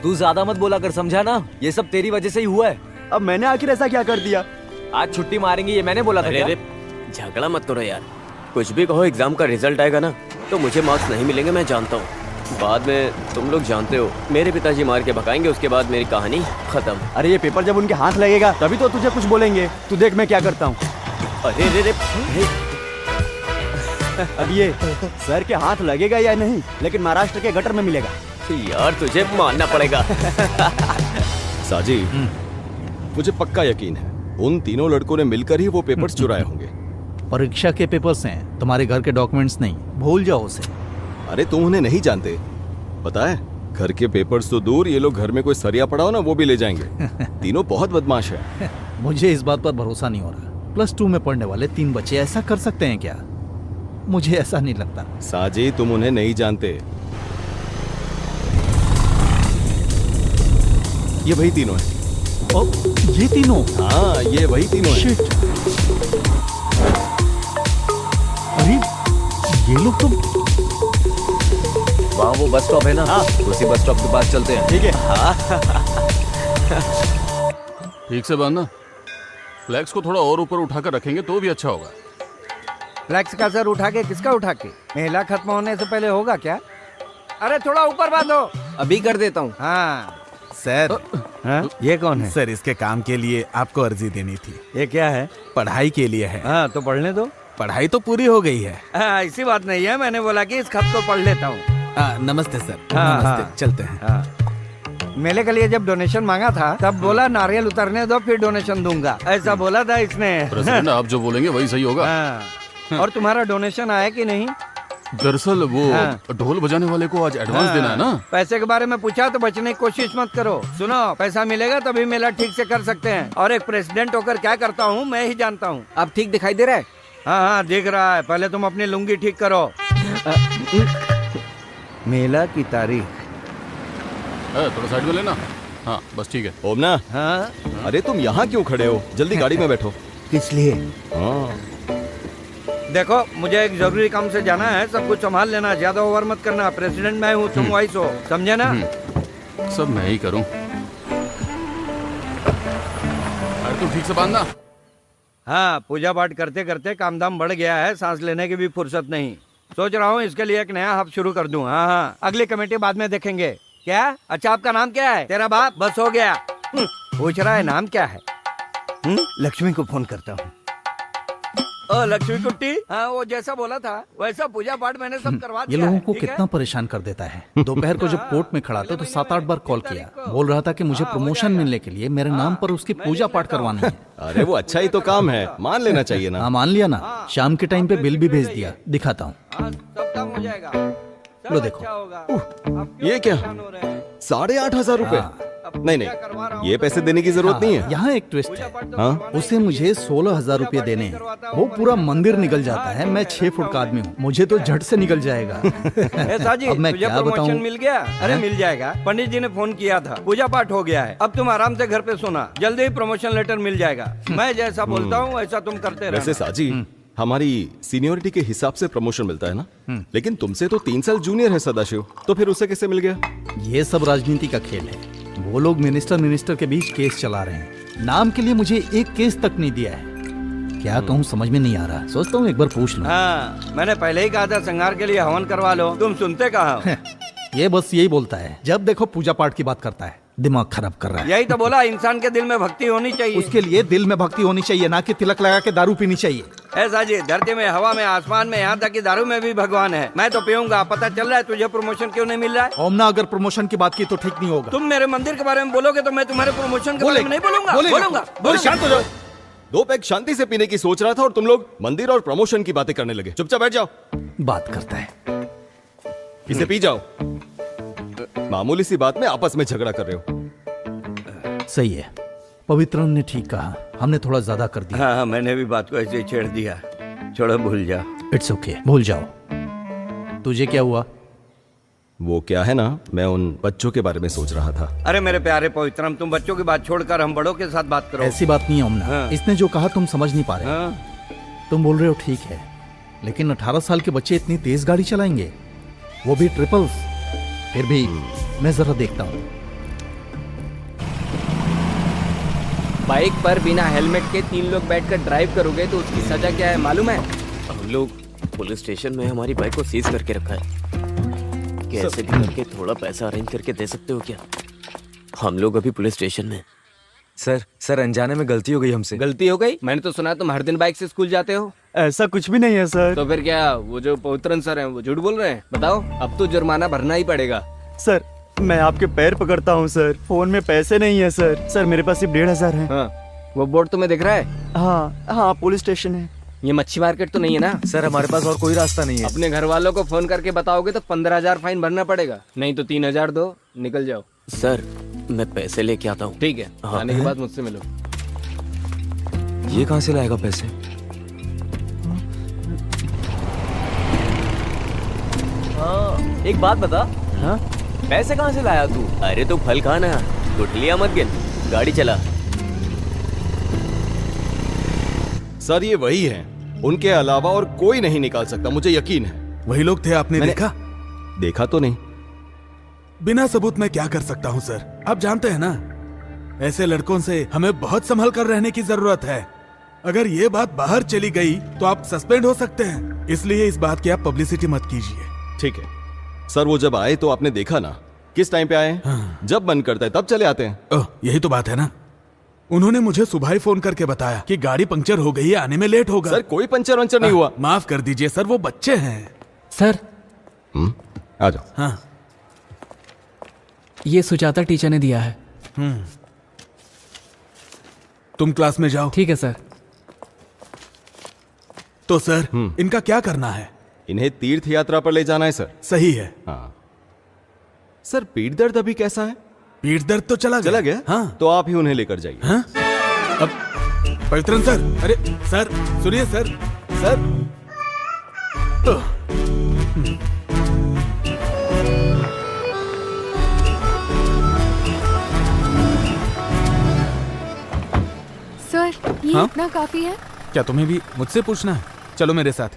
तू ज्यादा मत बोला कर, समझा ना? ये सब तेरी वजह से ही हुआ है। अब मैंने आखिर ऐसा क्या कर दिया? आज छुट्टी मारेंगे ये मैंने बोला था अरे क्या? अरे झगड़ा मत करो यार, कुछ भी कहो, एग्जाम का रिजल्ट आएगा ना तो मुझे मार्क्स नहीं मिलेंगे, मैं जानता हूँ। बाद में तुम लोग जानते हो, मेरे पिताजी मार के भगाएंगे, उसके बाद मेरी कहानी खत्म। अरे ये पेपर जब उनके हाथ लगेगा तभी तो तुझे कुछ बोलेंगे। तू देख मैं क्या करता हूँ। अरे रे रे अब ये सर के हाथ लगेगा या नहीं, लेकिन महाराष्ट्र के गटर में मिलेगा। यार तुझे मानना पड़ेगा। साजी, मुझे पक्का यकीन है उन तीनों लड़कों ने मिलकर ही वो पेपर्स चुराए होंगे। परीक्षा के पेपर्स हैं, तुम्हारे घर के डॉक्यूमेंट्स नहीं, भूल जाओ उसे। अरे तुम उन्हें नहीं जानते, पता है घर के पेपर्स तो दूर, ये लोग घर में कोई सरिया पड़ा हो ना वो भी ले जाएंगे। तीनों बहुत बदमाश है। मुझे इस बात पर भरोसा नहीं हो रहा। +2 में पढ़ने वाले 3 बच्चे ऐसा कर सकते हैं क्या? मुझे ऐसा नहीं लगता। साजी तुम उन्हें नहीं जानते, ये वही तीनों हैं। ओ, ये तीनों? हाँ ये वही तीनों हैं। शिट। अरे ये लोग तो वहाँ वो बस स्टॉप है ना, उसी बस स्टॉप के पास चलते हैं। ठीक है। ठीक से बांधना, फ्लैक्स को थोड़ा और ऊपर उठाकर रखेंगे तो भी अच्छा होगा। फ्लैक्स का सर उठा के किसका उठा के? मेला खत्म होने से पहले होगा क्या? अरे थोड़ा ऊपर बांधो। अभी कर देता हूँ। हाँ सर, हाँ, ये कौन है? सर इसके काम के लिए आपको अर्जी देनी थी। ये क्या है? पढ़ाई के लिए है। हाँ तो पढ़ने दो। पढ़ाई तो पूरी हो गई है। ऐसी बात नहीं है, मैंने बोला कि इस खत को पढ़ लेता हूँ। नमस्ते सर। हाँ, नमस्ते, हाँ। चलते हैं। हाँ। मेले के लिए जब डोनेशन मांगा था तब बोला नारियल उतरने दो फिर डोनेशन दूंगा, ऐसा बोला था इसने। प्रेसिडेंट आप जो बोलेंगे वही सही होगा। हाँ। और तुम्हारा डोनेशन आया कि नहीं? दरअसल वो हाँ। ढोल बजाने वाले को आज एडवांस देना है ना। पैसे के बारे में पूछा तो बचने की कोशिश मत करो। सुनो, पैसा मिलेगा तभी मेला ठीक से कर सकते हैं, और एक प्रेसिडेंट होकर क्या करता हूँ मैं ही जानता हूँ। अब ठीक दिखाई दे रहा है? हाँ हाँ दिख रहा है, पहले तुम अपनी लुंगी ठीक करो। मेला की तारीख। थोड़ा साइड में लेना। हाँ बस ठीक है। ओमना, हाँ अरे तुम यहाँ क्यों खड़े हो, जल्दी गाड़ी में बैठो। किस लिए? हाँ देखो मुझे एक जरूरी काम से जाना है, सब कुछ संभाल लेना, ज्यादा ओवर मत करना। प्रेसिडेंट मैं हूँ, तुम वाइस हो, समझे ना? सब मैं ही करूँ। अरे तुम ठीक से बांधना। हाँ पूजा पाठ करते करते काम धाम बढ़ गया है, सांस लेने की भी फुर्सत नहीं। सोच रहा हूँ इसके लिए एक नया हब शुरू कर दूं। हाँ हाँ अगली कमेटी बाद में देखेंगे। क्या? अच्छा आपका नाम क्या है? तेरा बाप? बस हो गया। पूछ रहा है नाम क्या है? लक्ष्मी को फोन करता हूँ। ओ लक्ष्मी कुट्टी, हाँ वो जैसा बोला था वैसा पूजा पाठ मैंने सब करवा ये दिया लोगों है, को ठीक है? कितना परेशान कर देता है। दोपहर को जब कोर्ट में खड़ा था तो 7-8 बार कॉल किया, बोल रहा था कि मुझे प्रमोशन मिलने के लिए मेरे नाम पर उसकी पूजा पाठ करवानी है। अरे वो अच्छा ही तो काम है, मान लेना चाहिए ना। हाँ मान लिया ना, शाम के टाइम पे बिल भी भेज दिया, दिखाता हूँ। हाँ, सब काम हो जाएगा। लो सब देखो। अच्छा होगा। अब ये क्या? परेशान हो रहे हैं। 8,500 रुपए? नहीं नहीं, ये पैसे देने की जरूरत नहीं है। यहाँ एक ट्विस्ट है, हाँ? उसे मुझे 16,000 रुपए देने हैं। वो पूरा मंदिर निकल जाता है, मैं 6 फुट का आदमी हूँ, मुझे तो झट से निकल जाएगा। ऐसा जी, अब मैं तुझे क्या प्रमोशन बताऊं? मिल गया? अरे मिल जाएगा, पंडित जी ने फोन किया था, पूजा पाठ हो गया है, अब तुम आराम से घर पे सोना, जल्दी ही प्रमोशन लेटर मिल जाएगा। मैं जैसा बोलता हूँ वैसा तुम करते वैसे रहना। साजी, हमारी सीनियोरिटी के हिसाब से प्रमोशन मिलता है ना, लेकिन तुमसे तो 3 साल जूनियर है सदाशिव, तो फिर उसे कैसे मिल गया? ये सब राजनीति का खेल है। वो लोग मिनिस्टर के बीच केस चला रहे हैं, नाम के लिए मुझे एक केस तक नहीं दिया है। क्या कहूँ समझ में नहीं आ रहा, सोचता हूँ एक बार पूछ लूं। हाँ मैंने पहले ही कहा था संगार के लिए हवन करवा लो, तुम सुनते कहाँ हो? ये बस यही बोलता है, जब देखो पूजा पाठ की बात करता है, दिमाग खराब कर रहा है। यही तो बोला, इंसान के दिल में भक्ति होनी चाहिए। उसके लिए दिल में भक्ति होनी चाहिए, ना कि तिलक लगा के दारू पीनी चाहिए। ऐसा जी, धरती में, हवा में, आसमान में, यहाँ तक कि दारू में भी भगवान है। मैं तो पीऊंगा। पता चल रहा है तुझे प्रमोशन क्यों नहीं मिल रहा है? ओमना, अगर प्रमोशन की बात की तो ठीक नहीं होगा। तुम मेरे मंदिर के बारे में बोलोगे तो मैं तुम्हारे प्रमोशन के बारे में नहीं बोलूंगा। बोलूंगा। शांत हो जाओ। 2 पैक शांति से पीने की सोच रहा था और तुम लोग मंदिर और प्रमोशन की बातें करने लगे। चुपचाप बैठ जाओ। बात करता है। इसे पी जाओ। मामूली सी बात में आपस में झगड़ा कर रहे हो। सही है, पवित्रन ने ठीक कहा, हमने थोड़ा ज्यादा कर दिया। हाँ मैंने भी बात को ऐसे ही छेड़ दिया। छोड़ो, भूल जाओ। इट्स ओके, भूल जाओ। तुझे क्या हुआ? वो क्या है ना, मैं उन बच्चों के बारे में सोच रहा था। अरे मेरे प्यारे पवित्रम, तुम बच्चों की बात छोड़कर हम बड़ों के साथ बात करो। ऐसी बात नहीं है ओमना। हाँ। इसने जो कहा तुम समझ नहीं पा रहे। हाँ? तुम बोल रहे हो ठीक है, लेकिन 18 साल के बच्चे इतनी तेज गाड़ी चलाएंगे, वो भी ट्रिपल्स। फिर भी मैं जरा देखता हूँ। बाइक पर बिना हेलमेट के 3 लोग बैठकर ड्राइव करोगे तो उसकी सजा क्या है मालूम है? हम लोग पुलिस स्टेशन में हमारी बाइक को सीज करके रखा है। कैसे भी करके थोड़ा पैसा अरेंज करके दे सकते हो क्या? हम लोग अभी पुलिस स्टेशन में। सर अनजाने में गलती हो गई हमसे। गलती हो गई? मैंने तो सुना तुम हर दिन बाइक से स्कूल जाते हो। ऐसा कुछ भी नहीं है सर। तो फिर क्या वो जो पवित्रन सर हैं वो झूठ बोल रहे हैं? बताओ, अब तो जुर्माना भरना ही पड़ेगा। सर मैं आपके पैर पकड़ता हूँ सर, फोन में पैसे नहीं है सर। सर मेरे पास सिर्फ 1500 है। हाँ, वो बोर्ड तुम्हें दिख रहा है? हाँ पुलिस स्टेशन है। ये मच्छी मार्केट तो नहीं है ना? सर हमारे पास और कोई रास्ता नहीं है। अपने घर वालों को फोन करके बताओगे तो 15,000 फाइन भरना पड़ेगा, नहीं तो 3,000 दो, निकल जाओ। सर मैं पैसे लेके आता हूँ। ठीक है, हाँ। आने के बाद मुझसे मिलो। ये कहाँ से लाएगा पैसे? एक बात बता, हाँ पैसे कहाँ से लाया तू? अरे तो फल खाना, गुठलियाँ मत गिन, गाड़ी चला। सर ये वही है, उनके अलावा और कोई नहीं निकाल सकता, मुझे यकीन है। वही लोग थे, आपने देखा? देखा तो नहीं। बिना सबूत मैं क्या कर सकता हूँ सर? आप जानते हैं ना, ऐसे लड़कों से हमें बहुत संभल कर रहने की जरूरत है। अगर ये बात बाहर चली गई तो आप सस्पेंड हो सकते हैं, इसलिए इस बात की आप पब्लिसिटी मत कीजिए। ठीक है सर, वो जब आए तो आपने देखा ना किस टाइम पे आए? हाँ। जब मन करता है तब चले आते हैं। ओह, यही तो बात है ना। उन्होंने मुझे सुबह ही फोन करके बताया कि गाड़ी पंक्चर हो गई है, आने में लेट होगा। सर कोई पंचर वंचर नहीं हुआ। माफ कर दीजिए सर, वो बच्चे हैं। सर आ जाओ। हाँ, ये सुजाता टीचर ने दिया है। तुम क्लास में जाओ। ठीक है सर। तो सर इनका क्या करना है? इन्हें तीर्थ यात्रा पर ले जाना है सर। सही है। हाँ सर, पीठ दर्द अभी कैसा है? पीठ दर्द तो चला गया। हाँ तो आप ही उन्हें लेकर जाइए। हाँ? अब पवित्रन सर, अरे सर सुनिए सर, सर सर ये हाँ? इतना काफी है? क्या तुम्हें भी मुझसे पूछना है? चलो मेरे साथ।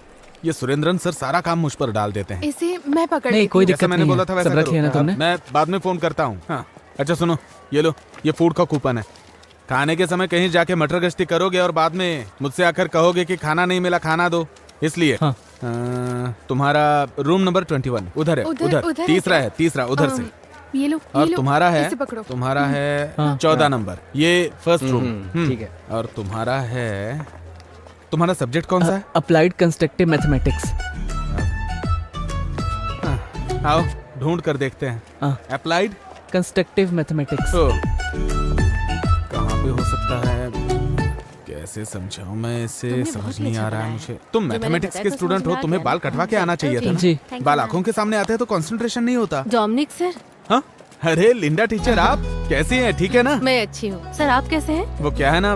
ये सुरेंद्रन सर सारा काम मुझ पर डाल देते हैं। इसे मैं पकड़ नहीं, लेती कोई हूँ। दिक्कत मैंने नहीं बोला है। था वैसा सब रख लिया ना करो। तुमने? मैं बाद में फोन करता हूँ। हाँ अच्छा सुनो, ये लो, ये फूड का कूपन है। खाने के समय कहीं जाके मटर गश्ती करोगे और बाद में मुझसे आकर कहोगे कि खाना नहीं मिला, खाना दो, इसलिए। हाँ। तुम्हारा रूम नंबर 21 उधर है। उधर तीसरा है है, तीसरा उधर से। ये लो, और ये लो, तुम्हारा है, इसे पकड़ो। तुम्हारा है हाँ। 14 नंबर, ये फर्स्ट रूम। ठीक है। और तुम्हारा है, तुम्हारा सब्जेक्ट कौन सा है? Applied constructive mathematics. आओ ढूंढ कर देखते हैं। Applied constructive mathematics. कहाँ पे हो सकता है? कैसे समझाऊं मैं इसे, तुम्हें समझ बहुत नहीं अच्छा आ रहा है बनाया मुझे। है। तुम जो मैंने मैथमेटिक्स बताया के तो स्टूडेंट समझ हो, में आ तुम्हें गया बाल ना? कटवा के आना चाहिए था ना। जी। बाल आंखों के सामने आते हैं तो कंसंट्रेशन नहीं होता। डोमिनिक सर, हाँ? अरे लिंडा टीचर, आप कैसी हैं? ठीक है ना? मैं अच्छी हूँ। सर आप कैसे हैं? वो क्या है ना,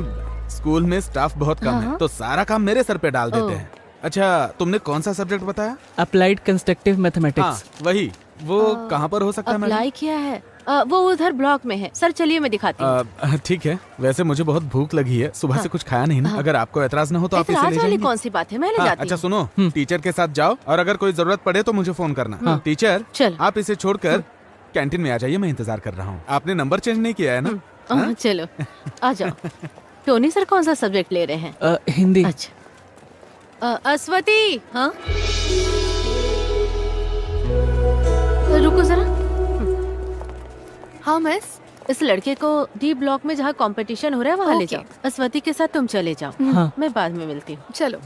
स्कूल में स्टाफ बहुत कम है हाँ। तो सारा काम मेरे सर पे डाल देते ओह। हैं। अच्छा, तुमने कौन सा सब्जेक्ट बताया? अप्लाइड कंस्ट्रक्टिव हाँ मैथमेटिक्स। वही। वो कहाँ पर हो सकता है मैडम? अप्लाई किया है? वो उधर ब्लॉक में है। सर चलिए मैं दिखाती हूँ। ठीक है, वैसे मुझे बहुत भूख लगी है, सुबह से कुछ खाया नहीं ना। अगर आपको एतराज ना हो तो आप इसे ले ऐतराज वाली जाएंगे। कौन सी बात है, मैं ले हाँ, जाती अच्छा हूँ। सुनो, टीचर के साथ जाओ और अगर कोई जरूरत पड़े तो मुझे फोन करना। टीचर चल। आप इसे छोड़कर कैंटीन में आ जाइए, मैं इंतजार कर रहा हूँ। आपने नंबर चेंज नहीं किया है ना? चलो आ जाओ। टोनी सर कौन सा सब्जेक्ट ले रहे हैं? हिंदी। अच्छा अस्वती। हाँ रुको जरा। हाँ मिस। इस लड़के को डी ब्लॉक में जहाँ कंपटीशन हो रहा है वहाँ ले ओके। जाओ। अस्वती के साथ तुम चले जाओ। हाँ। मैं बाद में मिलती हूँ। चलो।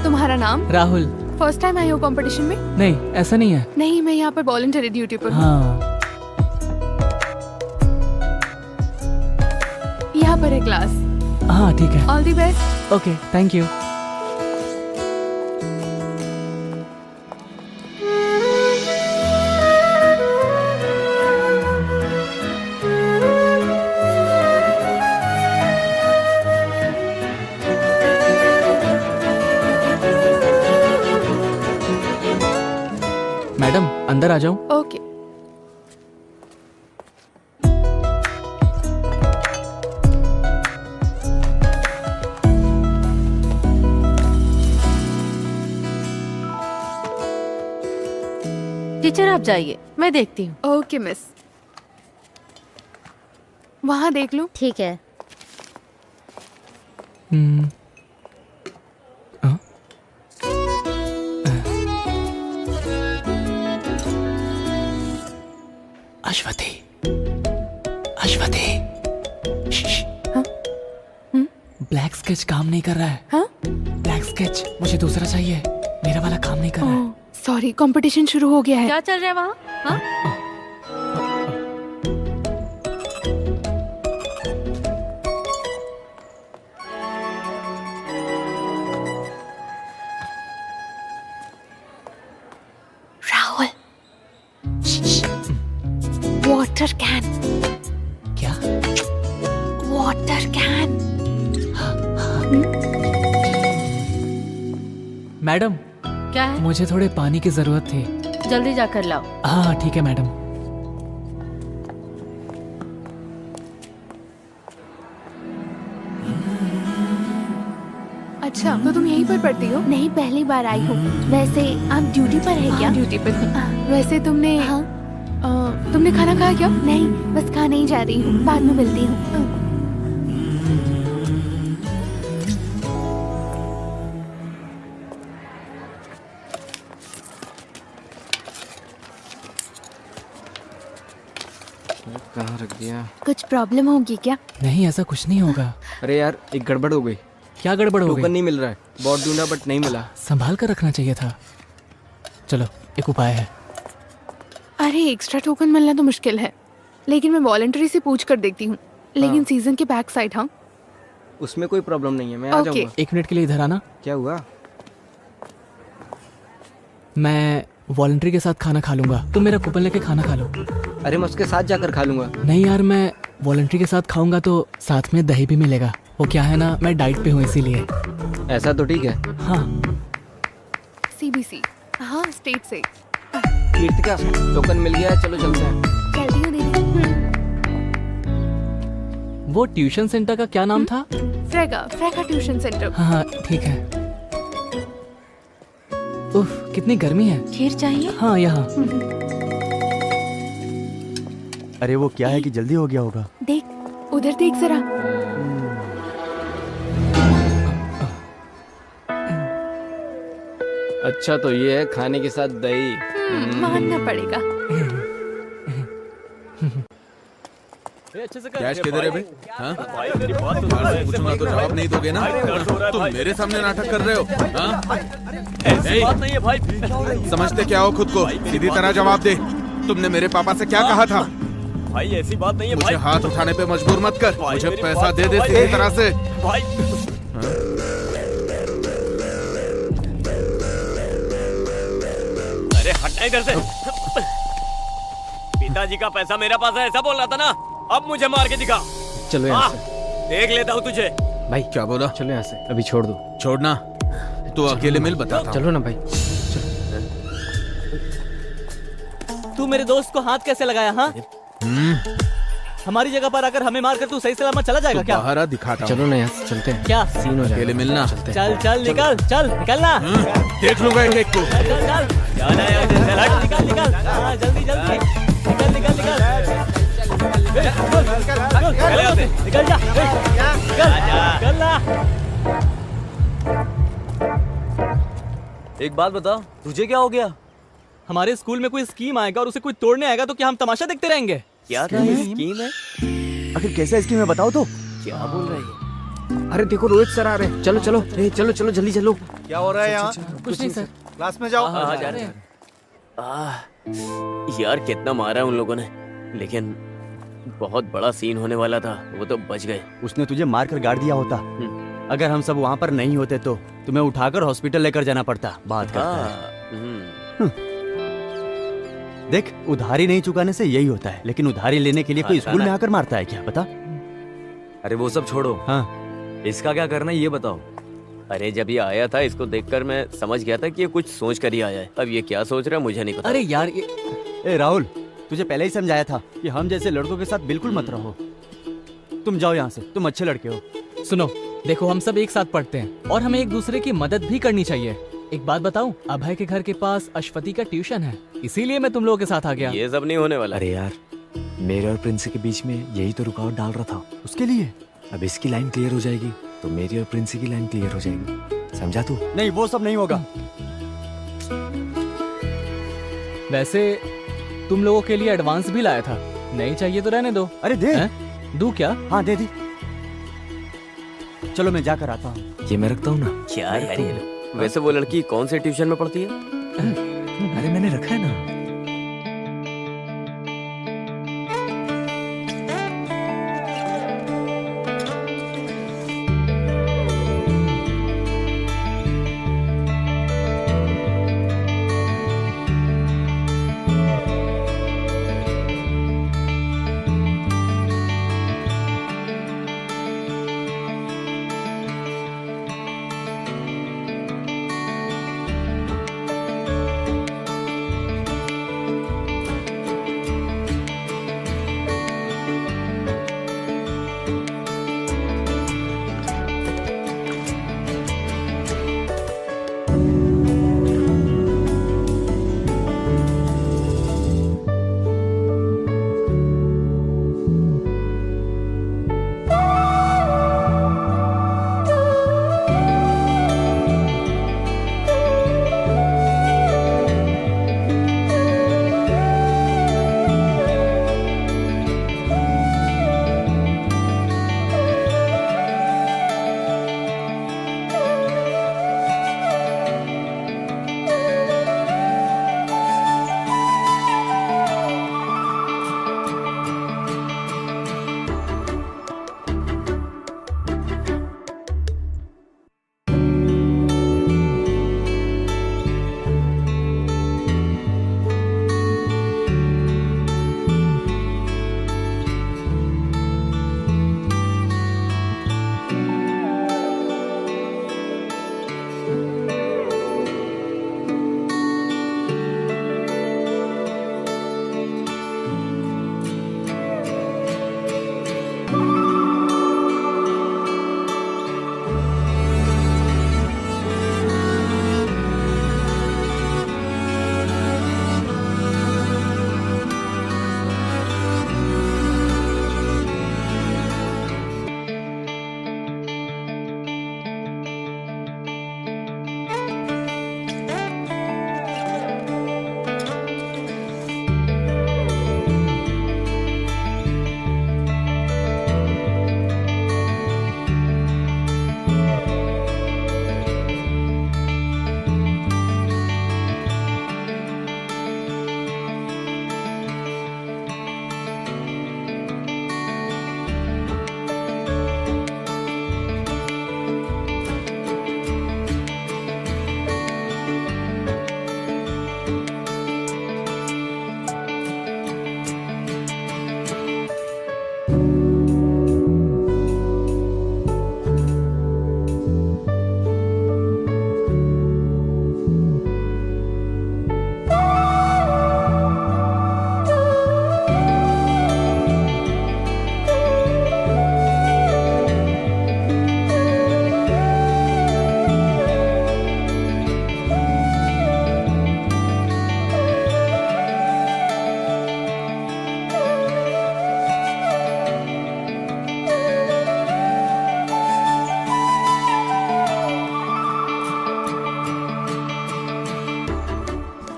तुम्हारा नाम? राहुल। फर्स्ट टाइम आई हो कंपटीशन में? नहीं, ऐसा नहीं है। नहीं, मैं यहाँ पर वॉलंटरी ड्यूटी पर हूँ। हाँ। यहाँ पर है क्लास। हाँ ठीक है। All the best. Okay, thank you. Madam अंदर आ जाऊं? ओके। टीचर आप जाइए, मैं देखती हूँ। Okay miss. वहाँ देख लो। ठीक है। अश्वती, अश्वती, ब्लैक स्केच काम नहीं कर रहा है। हाँ? ब्लैक स्केच मुझे दूसरा चाहिए, मेरा वाला काम नहीं कर रहा है। सॉरी, कंपटीशन शुरू हो गया है। क्या चल रहा है वहाँ? हाँ? Rahul, water can. क्या? Water can. मैडम, क्या है? मुझे थोड़े पानी की जरूरत थी। जल्दी जाकर लाओ। हाँ ठीक है मैडम। अच्छा, तो तुम यहीं पर पढ़ती हो? नहीं, पहली बार आई हूँ। वैसे आप ड्यूटी पर है क्या? ड्यूटी पर। वैसे तुमने तुमने खाना खाया क्या? नहीं, बस खाने ही जा रही हूँ, बाद में मिलती हूँ। कहाँ रख दिया? कुछ प्रॉब्लम होगी क्या? नहीं, ऐसा कुछ नहीं होगा। अरे यार, एक गड़बड़ हो गई। क्या गड़बड़ हो टोकन गई? नहीं मिल रहा है। बहुत ढूंढा बट नहीं मिला। संभाल कर रखना चाहिए था। चलो, एक उपाय है। अरे एक्स्ट्रा टोकन मिलना तो मुश्किल है, लेकिन मैं वॉलंटरी से पूछ कर देखती हूँ। लेकिन सीजन के बैक साइड। हाँ, उसमें कोई प्रॉब्लम नहीं है, मैं आ ओके। जाऊंगा। 1 मिनट के लिए इधर आना। क्या हुआ? मैं वॉलंटरी के साथ खाना खा लूंगा, तुम मेरा कूपन लेके खाना खा लो। अरे मैं उसके साथ जाकर खा लूंगा। नहीं यार, मैं वॉलंटरी के साथ खाऊंगा तो साथ में दही भी मिलेगा। वो क्या है ना, मैं डाइट पे हूँ इसीलिए। ऐसा तो ठीक है। हाँ। सीबीसी। हाँ, स्टेट से। कीर्तिका, टोकन मिल गया है, चलो चलते हैं। चलती हूँ दीदी। वो ट्यूशन सेंटर का क्या नाम था? फ्रेगा ट्यूशन सेंटर। हाँ ठीक है। उफ, कितनी गर्मी है। खीर चाहिए? हाँ यहाँ। अरे वो क्या है कि जल्दी हो गया होगा। देख, उधर देख जरा। अच्छा, तो ये है खाने के साथ दही। मानना पड़ेगा। कैश किधर है बे? हाँ? पूछूंगा तो जवाब नहीं दोगे ना? तुम मेरे सामने नाटक कर रहे हो? हाँ? ऐसी बात नहीं है भाई। समझते क्या हो खुद को? सीधी तरह जवाब दे। तुमने मेरे पापा से क्या कहा था? भाई ऐसी बात नहीं है मुझे भाई। हाथ उठाने पे मजबूर मत कर। भाई, मुझे मेरी पैसा बात दे सुनो दे भाई। सीधी तरह से। भाई अरे हटना इधर से। पिताजी का पैसा मेरा पास है, ऐसा बोल रहा था ना। अब मुझे मार के दिखा। चलो यहाँ हाँ, से। देख लेता हूँ तुझे। भाई क्या बोला? चलो यहाँ से, अभी छोड़ दो। छोड़ना तो अकेले मिल बताता हूँ। चलो ना भाई। तू मेरे दोस्त को हाथ कैसे लगाया? हाँ, हमारी जगह पर आकर हमें मारकर तू सही सलामत चला जाएगा क्या? बाहर आ, दिखाता हूँ। चलो ना यहाँ से, चलते हैं। क्या? सीन हो जाएगा। अकेले मिलना। चल चल निकल, चल निकलना। देख लूंगा एक एक को। चल चल चल, जाना यार, चल हट। निकल निकल। हाँ, जल्दी जल्दी निकल निकल निकल। चल यहाँ से। निकल जा, निकल ना। एक बात बता, तुझे क्या हो गया? हमारे स्कूल में कोई स्कीम आएगा और उसे कोई तोड़ने आएगा तो क्या हम तमाशा देखते रहेंगे? क्या स्कीम है? आखिर कैसा स्कीम है बताओ तो। क्या बोल रही है? अरे देखो, रोहित सर आ रहे हैं। चलो चलो, चलो चलो जल्दी चलो। क्या हो रहा है यहाँ? कुछ नहीं सर। क्लास में जाओ। हाँ, जा रहे हैं। यार कितना मारा है उन लोगों ने, लेकिन बहुत बड़ा सीन होने वाला था, वो तो बच गए। उसने तुझे मार कर गाड़ दिया होता। अगर हम सब वहाँ पर नहीं होते तो तुम्हें उठाकर हॉस्पिटल लेकर जाना पड़ता। बात करता है। देख, उधारी नहीं चुकाने से यही होता है, लेकिन उधारी लेने के लिए कोई स्कूल में आकर मारता है क्या? बता। अरे वो सब छोड़ो। हाँ, इसका क्या करना है ये बताओ। अरे जब ये आया था इसको देखकर मैं समझ गया था कि ये कुछ सोच कर ही आया है। अब ये क्या सोच रहा है मुझे नहीं पता। अरे यार ये ए राहुल, तुझे पहले ही समझाया था कि हम जैसे लड़कों के साथ बिल्कुल मत रहो। तुम जाओ यहाँ से, तुम अच्छे लड़के हो। सुनो, देखो हम सब एक साथ पढ़ते हैं और हमें एक दूसरे की मदद भी करनी चाहिए। एक बात बताऊं, अभय के घर के पास अश्वती का ट्यूशन है, इसीलिए मैं तुम लोगों के साथ आ गया। ये सब नहीं होने वाला। अरे यार, मेरे और प्रिंस के बीच में यही तो रुकावट डाल रहा था। उसके लिए अब इसकी लाइन क्लियर हो जाएगी तो मेरी और प्रिंस की लाइन क्लियर हो जाएगी। समझा तू? नहीं, वो सब नहीं होगा। वैसे तुम लोगों के लिए एडवांस भी लाया था, नहीं चाहिए तो रहने दो। अरे दे। दू क्या? हाँ दे दी। चलो मैं जाकर आता हूँ। ये मैं रखता हूँ ना। क्या यार ये लोग। वैसे वो लड़की कौन से ट्यूशन में पढ़ती है? अरे मैंने रखा है ना।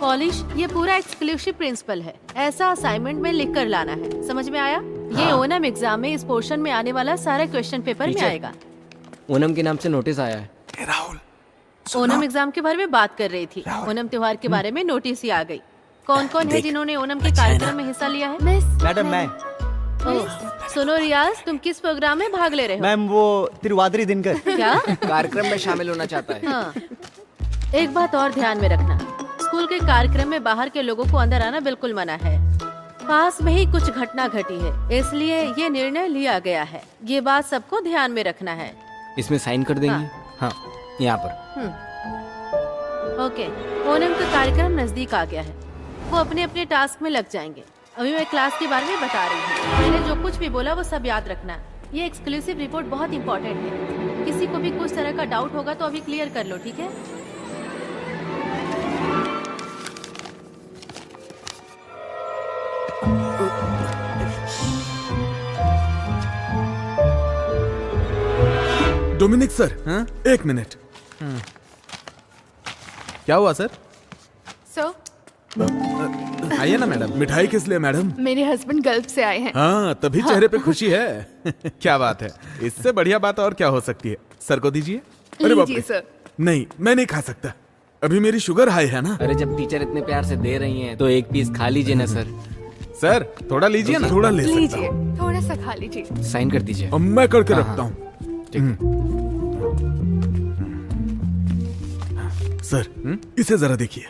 पॉलिश, ये पूरा एक्सक्लूसिव प्रिंसिपल है। ऐसा असाइनमेंट में लिख कर लाना है, समझ में आया? ये ओनम एग्जाम में इस पोर्शन में आने वाला सारा क्वेश्चन पेपर में आएगा। ओनम के नाम से नोटिस आया है। ओनम एग्जाम के बारे में बात कर रही थी। ओनम त्योहार के बारे में नोटिस ही आ गई। कौन कौन है जिन्होंने ओनम के कार्यक्रम में हिस्सा लिया है? मैडम मैं। सुनो रियाज, तुम किस प्रोग्राम में भाग ले रहे हो? मैम वो तिरुवादिरी दिनकर। क्या? कार्यक्रम में शामिल होना चाहता है। हाँ। एक बात और ध्यान में रखना, स्कूल के कार्यक्रम में बाहर के लोगों को अंदर आना बिल्कुल मना है। पास में ही कुछ घटना घटी है, इसलिए ये निर्णय लिया गया है। ये बात सबको ध्यान में रखना है। इसमें साइन कर देंगे? हाँ। यहाँ पर। ओके, ओनम का कार्यक्रम नजदीक आ गया है। वो अपने अपने टास्क में लग जाएंगे। अभी मैं क्लास के बारे में बता रही हूँ। मैंने जो कुछ भी बोला वो सब याद रखना। ये एक्सक्लूसिव रिपोर्ट बहुत इंपॉर्टेंट है। किसी को भी कुछ तरह का डाउट होगा तो अभी क्लियर कर लो, ठीक है? डोमिनिक सर, एक मिनट। क्या हुआ सर? सो आइए ना मैडम। मिठाई किस लिए मैडम? मेरे हस्बैंड गल्फ से आए हैं। हाँ, तभी चेहरे पे खुशी है। क्या बात है, इससे बढ़िया बात और क्या हो सकती है। सर को दीजिए। अरे बाप रे। लीजिए सर। नहीं, मैं नहीं खा सकता, अभी मेरी शुगर हाई है ना। अरे जब टीचर इतने प्यार से दे रही हैं तो एक पीस खा लीजिए ना सर। सर थोड़ा लीजिए ना। थोड़ा ले सकता लीजिए, हूँ। थोड़ा सा खा लीजिए। साइन कर दीजिए। अब मैं करके हाँ, रखता हाँ। हूँ। सर, इसे जरा देखिए।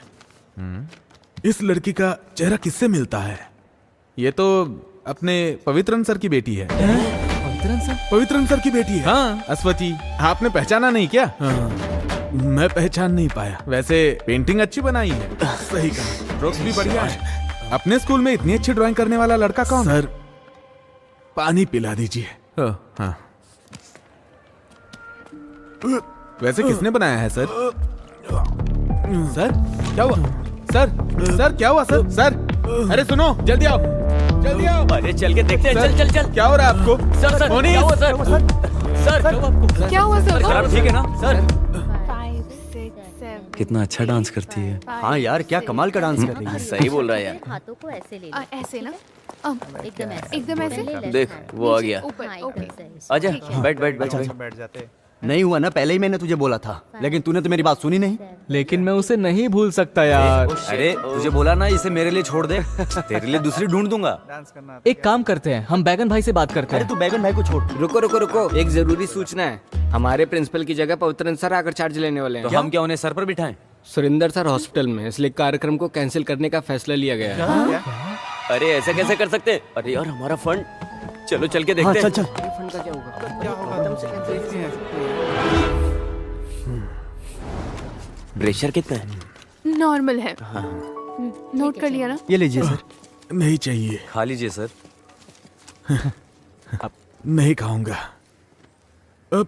इस लड़की का चेहरा किससे मिलता है? ये तो अपने पवित्रन सर की बेटी है। पवित्रन सर की बेटी है। हाँ, अश्वती। आपने पहचाना नहीं क्या? हाँ, मैं पहचान नहीं पाया। वैसे पेंटिंग अच्छी बनाई है। सही कहा, स्ट्रोक्स भी बढ़िया है। अपने स्कूल में इतनी अच्छी ड्राइंग करने वाला लड़का कौन? सर, पानी पिला दीजिए। हाँ। वैसे किसने बनाया है सर? सर क्या हुआ? सर क्या हुआ सर? सर अरे सुनो, जल्दी आओ, जल्दी आओ। अरे चल के देखते हैं। चल चल चल। क्या हो रहा है आपको? सर मोनी, क्या हुआ सर? सर क्या हुआ सर? खराब ठीक है ना सर? 5, 6, 7। कितना अच्छा डांस करती है। हाँ यार, क्या कमाल का डांस कर रही है। सही बोल रहा है यार। हाथों को ऐसे ले ऐसे ना? एकदम ऐसे। एकदम ऐसे? देख वो आ गया। ऊपर। ओके। आजा, बैठ बैठ बैठ। बैठ जाते। नहीं हुआ ना, पहले ही मैंने तुझे बोला था, लेकिन तूने तो मेरी बात सुनी नहीं। लेकिन मैं उसे नहीं भूल सकता यार। अरे तुझे बोला ना इसे मेरे लिए छोड़ दे, तेरे लिए दूसरी ढूंढ दूंगा। एक काम करते हैं, हम बैगन भाई से बात करते अरे हैं। तू बैगन भाई को छोड़। रुको रुको रुको, एक जरूरी सूचना है। हमारे प्रिंसिपल की जगह पवित्रन सर आकर चार्ज लेने वाले हैं। तो हम क्या उन्हें सर पर बिठाएं? सुरेंद्र सर हॉस्पिटल में, इसलिए कार्यक्रम को कैंसिल करने का फैसला लिया गया है। अरे ऐसे कैसे कर सकते? अरे यार हमारा फंड। चलो चल के देखते हैं। चल चल। फंड का क्या होगा? प्रेशर कितना है? नॉर्मल है। नोट कर लिया ना? ये लीजिए सर। नहीं चाहिए। खा लीजिए सर। नहीं खाऊंगा। अब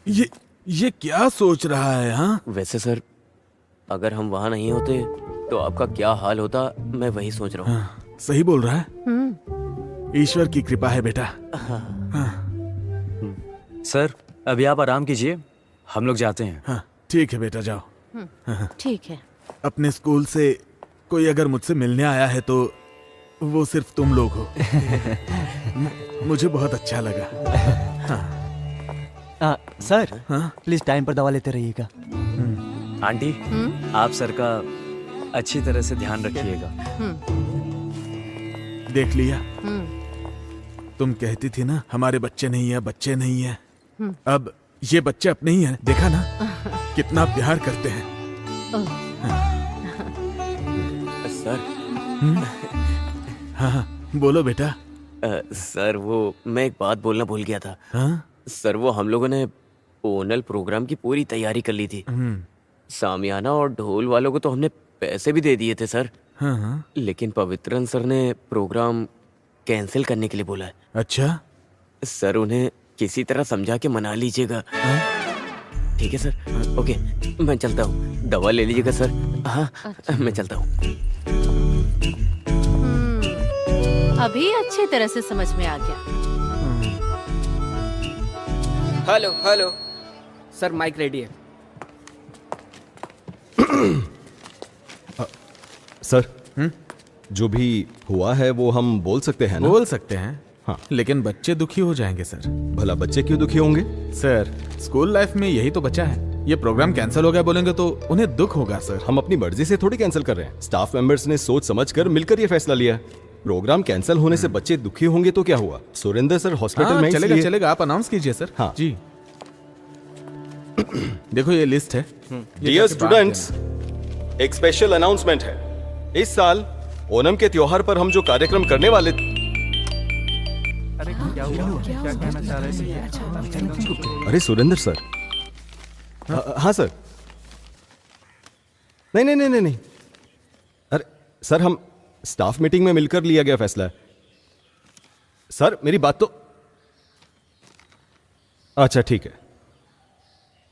ये क्या सोच रहा है? हाँ, वैसे सर, अगर हम वहाँ नहीं होते तो आपका क्या हाल होता, मैं वही सोच रहा हूँ। हाँ, सही बोल रहा है। ईश्वर की कृपा है बेटा। सर अभी आप आराम कीजिए, हम लोग जाते हैं। हाँ, ठीक है बेटा, जाओ। ठीक है। अपने स्कूल से कोई अगर मुझसे मिलने आया है तो वो सिर्फ तुम लोग हो। मुझे बहुत अच्छा लगा। सर, हाँ? प्लीज टाइम पर दवा लेते रहिएगा। आंटी, आप सर का अच्छी तरह से ध्यान रखिएगा। देख लिया, तुम कहती थी ना हमारे बच्चे नहीं है, बच्चे नहीं है। अब ये बच्चे अपने ही हैं, देखा ना कितना प्यार करते हैं। सर। हाँ, बोलो बेटा। सर वो मैं एक बात बोलना भूल गया था। हाँ? सर वो हम लोगों ने ओनल प्रोग्राम की पूरी तैयारी कर ली थी। सामियाना और ढोल वालों को तो हमने पैसे भी दे दिए थे सर। हाँ? लेकिन पवित्रन सर ने प्रोग्राम कैंसिल करने के लिए बोला है। अच्छा सर, उन्हें किसी तरह समझा के मना लीजिएगा। ठीक है सर? ओके, मैं चलता हूँ। दवा ले लीजिएगा सर। हाँ, मैं चलता हूँ। अभी अच्छी तरह से समझ में आ गया। Hello hello sir, mic ready है। सर, जो भी हुआ है वो हम बोल सकते हैं ना? बोल सकते हैं। हाँ, लेकिन बच्चे दुखी हो जाएंगे सर। भला बच्चे क्यों दुखी होंगे? सर, स्कूल लाइफ में यही तो बचा है। ये प्रोग्राम कैंसिल हो गया बोलेंगे तो उन्हें दुख होगा सर। हम अपनी मर्जी से थोड़ी कैंसिल कर रहे हैं। स्टाफ मेंबर्स ने सोच समझकर मिलकर ये फैसला लिया। प्रोग्राम कैंसिल होने से बच्चे दुखी होंगे तो क्या हुआ? सुरेंद्र सर हॉस्पिटल में चलेगा चलेगा, आप अनाउंस कीजिए सर। हाँ जी। देखो ये लिस्ट है। डियर स्टूडेंट्स, एक स्पेशल अनाउंसमेंट है। इस साल ओणम के त्योहार पर हम जो कार्यक्रम करने वाले क्या कहना चाह रहे थे? अरे सुरेंद्र सर, हाँ सर। नहीं नहीं नहीं नहीं नहीं, अरे सर हम स्टाफ मीटिंग में मिलकर लिया गया फैसला है सर। मेरी बात तो अच्छा ठीक है।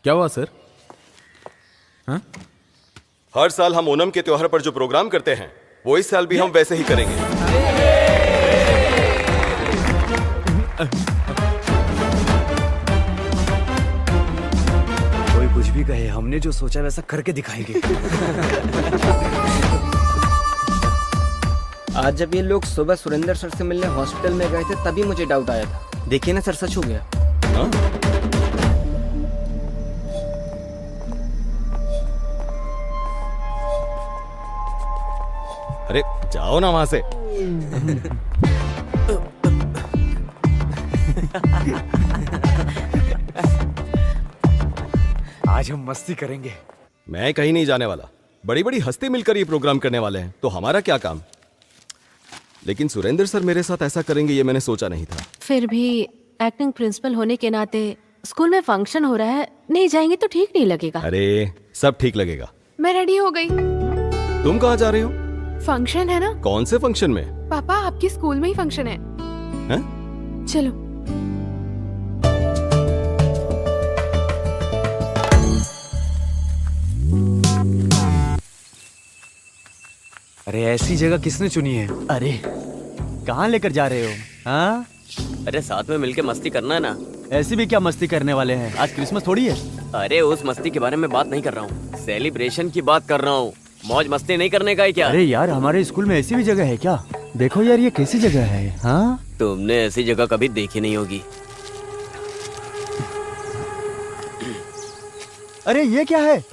क्या हुआ सर? हाँ? हर साल हम ओणम के त्योहार पर जो प्रोग्राम करते हैं वो इस साल भी हम वैसे ही करेंगे। कोई कुछ भी कहे, हमने जो सोचा वैसा करके दिखाएंगे। आज जब ये लोग सुबह सुरेंद्र सर से मिलने हॉस्पिटल में गए थे तभी मुझे डाउट आया था। देखिए ना सर, सच हो गया। हाँ? अरे जाओ ना वहां से। आज हम मस्ती करेंगे। मैं कहीं नहीं जाने वाला। बड़ी बड़ी हस्ती मिलकर ये प्रोग्राम करने वाले हैं तो हमारा क्या काम। लेकिन सुरेंद्र सर मेरे साथ ऐसा करेंगे ये मैंने सोचा नहीं था। फिर भी एक्टिंग प्रिंसिपल होने के नाते स्कूल में फंक्शन हो रहा है, नहीं जाएंगे तो ठीक नहीं लगेगा। अरे सब ठीक लगेगा। मैं रेडी हो गई। तुम कहाँ जा रही हो? फंक्शन है ना। कौन से फंक्शन में? पापा आपकी स्कूल में ही फंक्शन है। चलो। अरे ऐसी जगह किसने चुनी है? अरे कहाँ लेकर जा रहे हो? हाँ अरे साथ में मिलके मस्ती करना है ना। ऐसी भी क्या मस्ती करने वाले हैं? आज क्रिसमस थोड़ी है। अरे उस मस्ती के बारे में बात नहीं कर रहा हूँ, सेलिब्रेशन की बात कर रहा हूँ। मौज मस्ती नहीं करने का है क्या? अरे यार हमारे स्कूल में ऐसी भी जगह है क्या? देखो यार ये कैसी जगह है। हाँ तुमने ऐसी जगह कभी देखी नहीं होगी। अरे ये क्या है?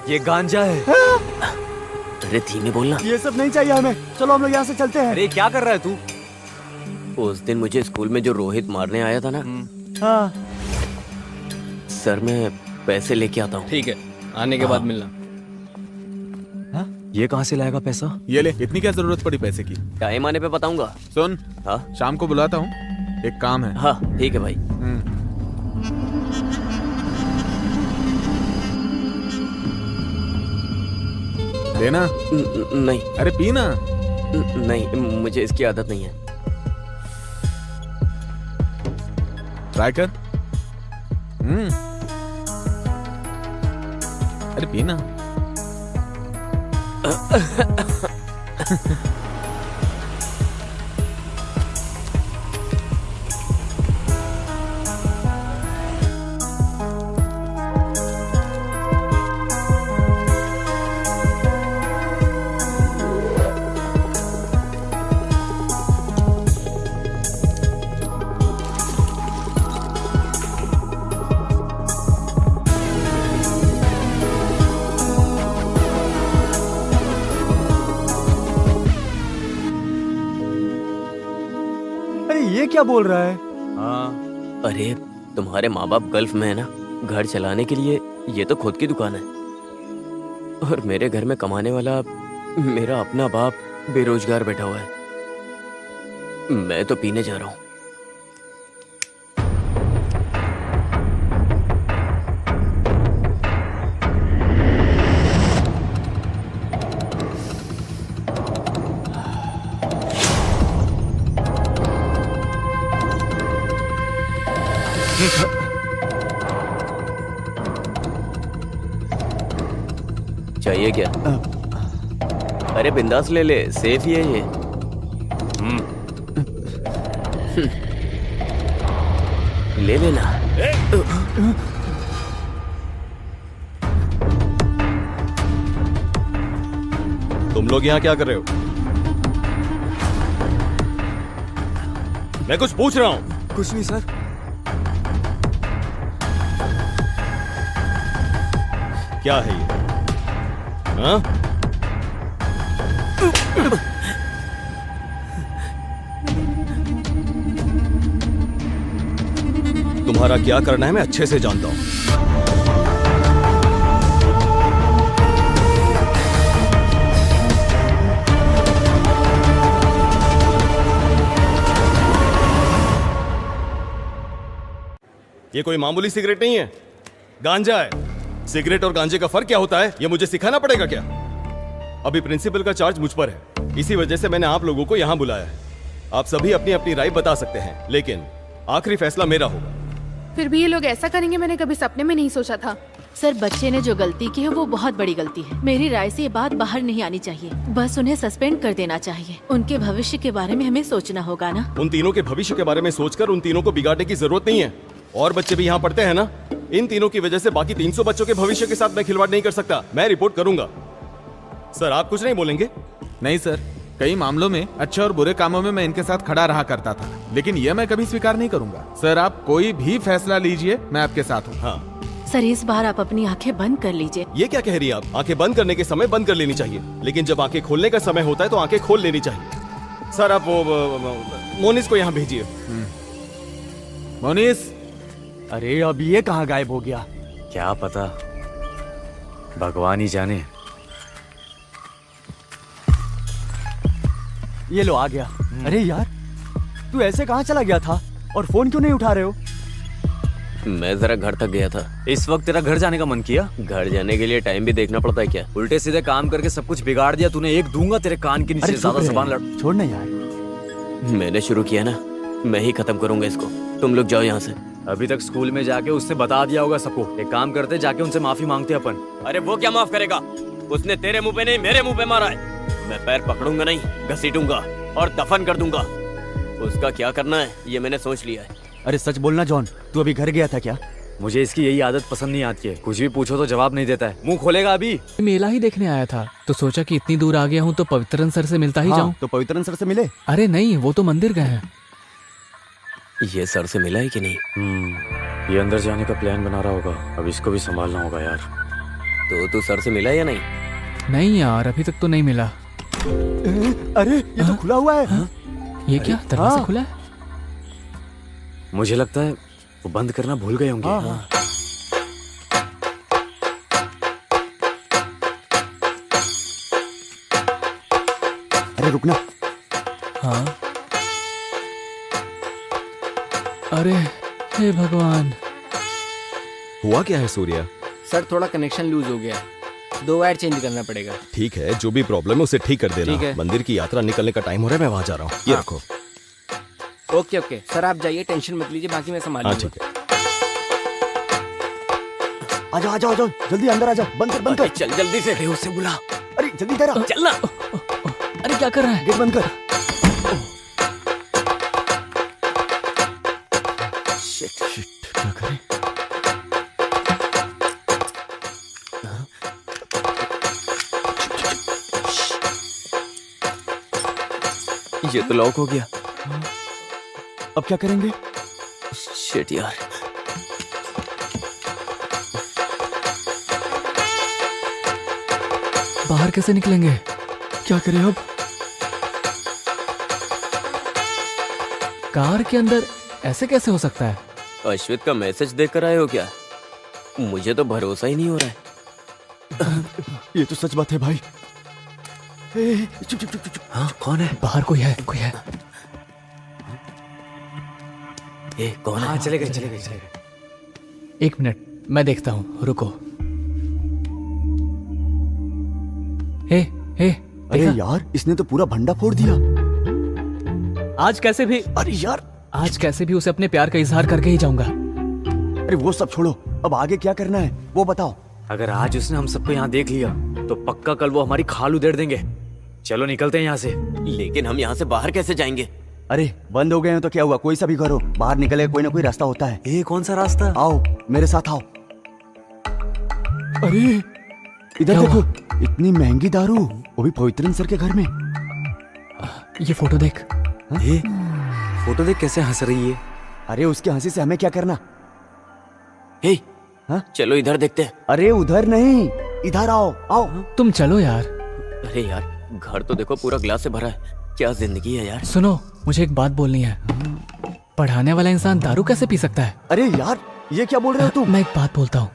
ये गांजा है। अरे धीमे बोलना। ये सब नहीं चाहिए हमें, चलो हम लोग यहाँ से चलते हैं। अरे क्या कर रहा है तू? उस दिन मुझे स्कूल में जो रोहित मारने आया था ना, हाँ सर मैं पैसे लेके आता हूँ। ठीक है, आने के बाद मिलना। ये कहाँ से लाएगा पैसा? ये ले, इतनी क्या जरूरत पड़ी पैसे की? टाइम आने पे बताऊंगा। सुन, हाँ शाम को बुलाता हूँ, एक काम है। हाँ ठीक है भाई। लेना? नहीं। अरे पीना। नहीं, मुझे इसकी आदत नहीं है। ट्राई कर। अरे पीना। ये क्या बोल रहा है? हाँ अरे तुम्हारे माँ बाप गल्फ में है ना, घर चलाने के लिए ये तो खुद की दुकान है। और मेरे घर में कमाने वाला मेरा अपना बाप बेरोजगार बैठा हुआ है। मैं तो पीने जा रहा हूँ। चाहिए क्या? अरे बिंदास ले ले, सेफ ही है ये। ले लेना। तुम लोग यहाँ क्या कर रहे हो? मैं कुछ पूछ रहा हूँ। कुछ नहीं सर। क्या है ये? हाँ? तुम्हारा क्या करना है मैं अच्छे से जानता हूं। ये कोई मामूली सिगरेट नहीं है, गांजा है। सिगरेट और गांजे का फर्क क्या होता है ये मुझे सिखाना पड़ेगा क्या? अभी प्रिंसिपल का चार्ज मुझ पर है, इसी वजह से मैंने आप लोगों को यहाँ बुलाया है। आप सभी अपनी अपनी राय बता सकते हैं, लेकिन आखिरी फैसला मेरा होगा। फिर भी ये लोग ऐसा करेंगे मैंने कभी सपने में नहीं सोचा था। सर, बच्चे ने जो गलती की है वो बहुत बड़ी गलती है। मेरी राय से ये बात बाहर नहीं आनी चाहिए, बस उन्हें सस्पेंड कर देना चाहिए। उनके भविष्य के बारे में हमें सोचना होगा ना। उन तीनों के भविष्य के बारे में सोचकर उन तीनों को बिगाड़ने की जरूरत नहीं है। और बच्चे भी यहाँ पढ़ते हैं ना, इन तीनों की वजह से बाकी 300 बच्चों के भविष्य के साथ मैं खिलवाड़ नहीं कर सकता। मैं रिपोर्ट करूंगा। सर, आप कुछ नहीं बोलेंगे? नहीं सर, कई मामलों में अच्छे और बुरे कामों में मैं इनके साथ खड़ा रहा करता था, लेकिन यह मैं कभी स्वीकार नहीं करूंगा। सर, आप कोई भी फैसला लीजिए, मैं आपके साथ हूँ। हाँ सर, इस बार आप अपनी आंखें बंद कर लीजिए। ये क्या कह रही है आप? आंखें बंद करने के समय बंद कर लेनी चाहिए, लेकिन जब आंखें खोलने का समय होता है तो आंखें खोल लेनी चाहिए। सर, आप वो मोनिस को यहाँ भेजिए। मोनिस, अरे अब ये कहाँ गायब हो गया? क्या पता, भगवान ही जाने। ये लो आ गया। अरे यार, तू ऐसे कहाँ चला गया था और फोन क्यों नहीं उठा रहे हो? मैं जरा घर तक गया था। इस वक्त तेरा घर जाने का मन किया? घर जाने के लिए टाइम भी देखना पड़ता है क्या? उल्टे सीधे काम करके सब कुछ बिगाड़ दिया तूने। एक दूंगा तेरे कान के नीचे। ज्यादा जबान लड़। छोड़ ना यार। मैंने शुरू किया ना, मैं ही खत्म करूंगा इसको। तुम लोग जाओ यहाँ से। अभी तक स्कूल में जाके उससे बता दिया होगा सबको। एक काम करते, जाके उनसे माफी मांगते अपन। अरे वो क्या माफ करेगा? उसने तेरे मुंह पे नहीं मेरे मुंह पे मारा है। मैं पैर पकड़ूंगा नहीं, घसीटूंगा और दफन कर दूंगा। उसका क्या करना है ये मैंने सोच लिया है। अरे सच बोलना जॉन, तू अभी घर गया था क्या? मुझे इसकी यही आदत पसंद नहीं आती है। कुछ भी पूछो तो जवाब नहीं देता है, मुंह खोलेगा अभी। मेला ही देखने आया था तो सोचा कि इतनी दूर आ गया हूँ तो पवित्रन सर से मिलता ही जाऊं। तो पवित्रन सर से मिले? अरे नहीं, वो तो मंदिर गए हैं। ये सर से मिला है कि नहीं? ये अंदर जाने का प्लान बना रहा होगा। अब इसको भी संभालना होगा यार। तो तू सर से मिला या नहीं? नहीं यार, अभी तक तो नहीं मिला। अरे ये तो खुला हुआ है। ये क्या दरवाजा खुला है? मुझे लगता है वो बंद करना भूल गए होंगे। अरे रुकना। हाँ। अरे हे भगवान। हुआ क्या है सूर्या? सर, थोड़ा कनेक्शन लूज हो गया, 2 वायर चेंज करना पड़ेगा। ठीक है, जो भी प्रॉब्लम है उसे ठीक कर देना। ठीक है। मंदिर की यात्रा निकलने का टाइम हो रहा है, मैं वहां जा रहा हूँ। ये रखो। ओके ओके सर, आप जाइए, टेंशन मत लीजिए, बाकी मैं संभाल हाँ लूंगा। ठीक है। आजा आजा आजा, जल्दी अंदर आजा। बंद कर बंद कर। चल जल्दी से। अरे उससे बुला। अरे जल्दी तेरा। चलना। अरे क्या कर रहा है? गेट बंद कर। शिट, क्या करें? ये तो लॉक हो गया। अब क्या करेंगे? शिट यार। बाहर कैसे निकलेंगे? क्या करें अब? कार के अंदर ऐसे कैसे हो सकता है? अश्वित का मैसेज देकर आए हो क्या? मुझे तो भरोसा ही नहीं हो रहा है। ये तो सच बात है भाई। चुप चुप चुप चुप। हाँ, कौन है? बाहर कोई है, कोई है। कौन है? हाँ, चले गए। 1 मिनट, मैं देखता हूँ, रुको। हे, अरे यार, इसने तो पूरा भंडा फोड़ दिया। आज कैसे भी, अरे यार, आज कैसे भी उसे अपने प्यार का इजहार करके ही जाऊंगा। अरे वो सब छोड़ो, अब आगे क्या करना है वो बताओ। अगर आज उसने हम सबको यहाँ देख लिया तो पक्का कल वो हमारी खाल उधेड़ देंगे। चलो निकलते हैं यहाँ से। लेकिन हम यहाँ से बाहर कैसे जाएंगे? अरे बंद हो गए हैं तो क्या हुआ, कोई सा भी घर हो, बाहर निकले कोई ना कोई रास्ता होता है। ये कौन सा रास्ता? आओ मेरे साथ आओ। अरे इधर क्या देखो, इतनी महंगी दारू, वो भी पवित्रन सर के घर में। ये फोटो देख। ये फोटो देख कैसे हंस रही है। अरे उसकी हंसी से हमें क्या करना? चलो इधर देखते हैं। अरे उधर नहीं, इधर आओ आओ। तुम चलो यार। अरे यार, घर तो देखो पूरा ग्लास से भरा है। क्या जिंदगी है यार। सुनो, मुझे एक बात बोलनी है। पढ़ाने वाला इंसान दारू कैसे पी सकता है? अरे यार, ये क्या बोल रहे हो तुम? मैं एक बात बोलता हूँ,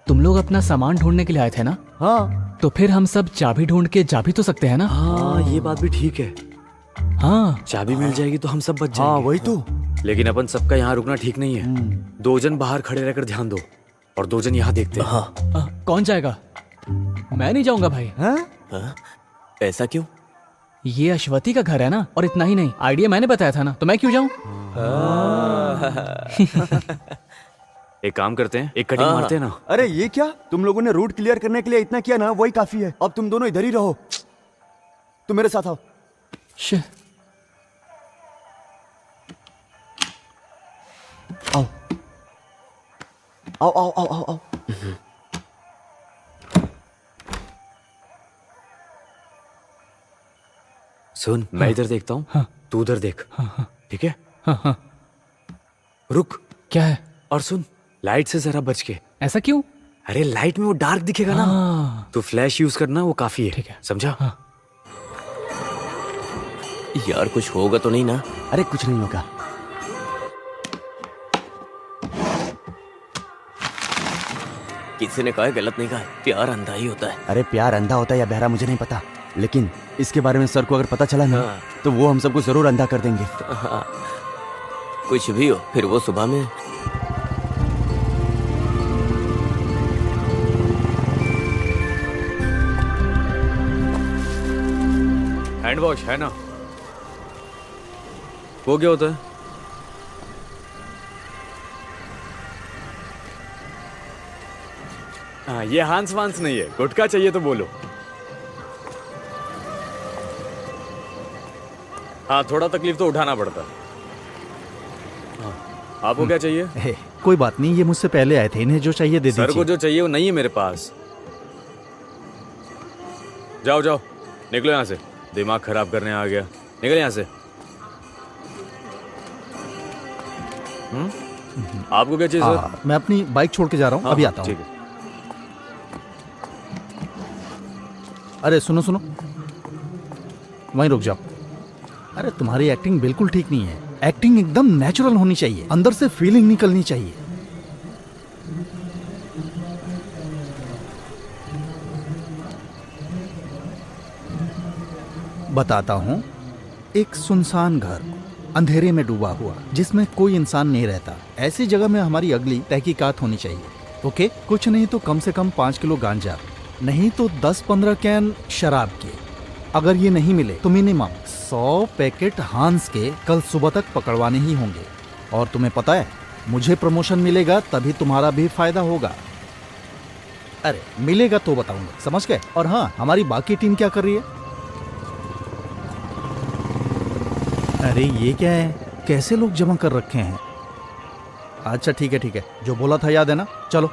तुम लोग अपना सामान ढूंढने के लिए आए थे ना? हाँ। तो फिर हम सब चाबी ढूंढ के जा भी तो सकते हैं ना? हाँ, ये बात भी ठीक है। हाँ, चाबी मिल जाएगी तो हम सब बच जाएंगे। हाँ वही तो। लेकिन अपन सबका यहाँ रुकना ठीक नहीं है। 2 जन बाहर खड़े रहकर ध्यान दो। और 2 जन यहाँ देखते हैं। हाँ। कौन जाएगा? मैं नहीं जाऊंगा भाई। हाँ? ऐसा क्यों? ये अश्वती का घर है ना, और इतना ही नहीं, आइडिया मैंने बताया था ना, तो मैं क्यों जाऊं? एक काम करते हैं, एक कटिंग मारते हैं ना। अरे ये क्या, तुम लोगों ने रूट क्लियर करने के लिए इतना किया ना, वही काफी है। अब तुम दोनों इधर ही रहो, तुम मेरे साथ आओ। आओ आओ आओ आओ आओ आओ। सुन, मैं इधर देखता हूँ, तू उधर देख। ठीक है? रुक। क्या है? और सुन, लाइट से जरा बच के। ऐसा क्यों? अरे लाइट में वो डार्क दिखेगा ना, तो फ्लैश यूज करना, वो काफी है। ठीक है, समझा? यार कुछ होगा तो नहीं ना? अरे कुछ नहीं होगा। किसी ने कहा है, गलत नहीं कहा है, प्यार अंधा ही होता है। अरे प्यार अंधा होता है या बहरा मुझे नहीं पता, लेकिन इसके बारे में सर को अगर पता चला ना, तो वो हम सबको जरूर अंधा कर देंगे। हाँ। कुछ भी हो, फिर वो सुबह में। हैंड वॉश है ना? वो क्या होता है? हाँ, ये हांस वांस नहीं है, गुटखा चाहिए तो बोलो। हाँ, थोड़ा तकलीफ तो उठाना पड़ता। हाँ, आपको क्या चाहिए? कोई बात नहीं, ये मुझसे पहले आए थे, इन्हें जो चाहिए दे दीजिए। सर को जो चाहिए वो नहीं है मेरे पास। जाओ जाओ, निकलो यहाँ से, दिमाग खराब करने आ गया। निकल यहाँ से। आपको क्या चाहिए सर? मैं अपनी बाइक छोड़ के जा रहा हूँ, अभी आता हूँ। ठीक है। अरे सुनो सुनो, वहीं रुक जाओ। अरे तुम्हारी एक्टिंग बिल्कुल ठीक नहीं है। एक्टिंग एकदम नेचुरल होनी चाहिए, अंदर से फीलिंग निकलनी चाहिए। बताता हूँ, एक सुनसान घर, अंधेरे में डूबा हुआ, जिसमें कोई इंसान नहीं रहता। ऐसी जगह में हमारी अगली तहकीकात होनी चाहिए। ओके, कुछ नहीं तो कम से कम 5 किलो गांजा, नहीं तो 10-15 कैन शराब के। अगर ये नहीं मिले तो मिनिमम 100 पैकेट हांस के कल सुबह तक पकड़वाने ही होंगे। और तुम्हें पता है, मुझे प्रमोशन मिलेगा तभी तुम्हारा भी फायदा होगा। अरे मिलेगा तो बताऊंगा, समझ गए? और हाँ, हमारी बाकी टीम क्या कर रही है? अरे ये क्या है, कैसे लोग जमा कर रखे हैं? अच्छा ठीक है ठीक है, जो बोला था याद है ना? चलो।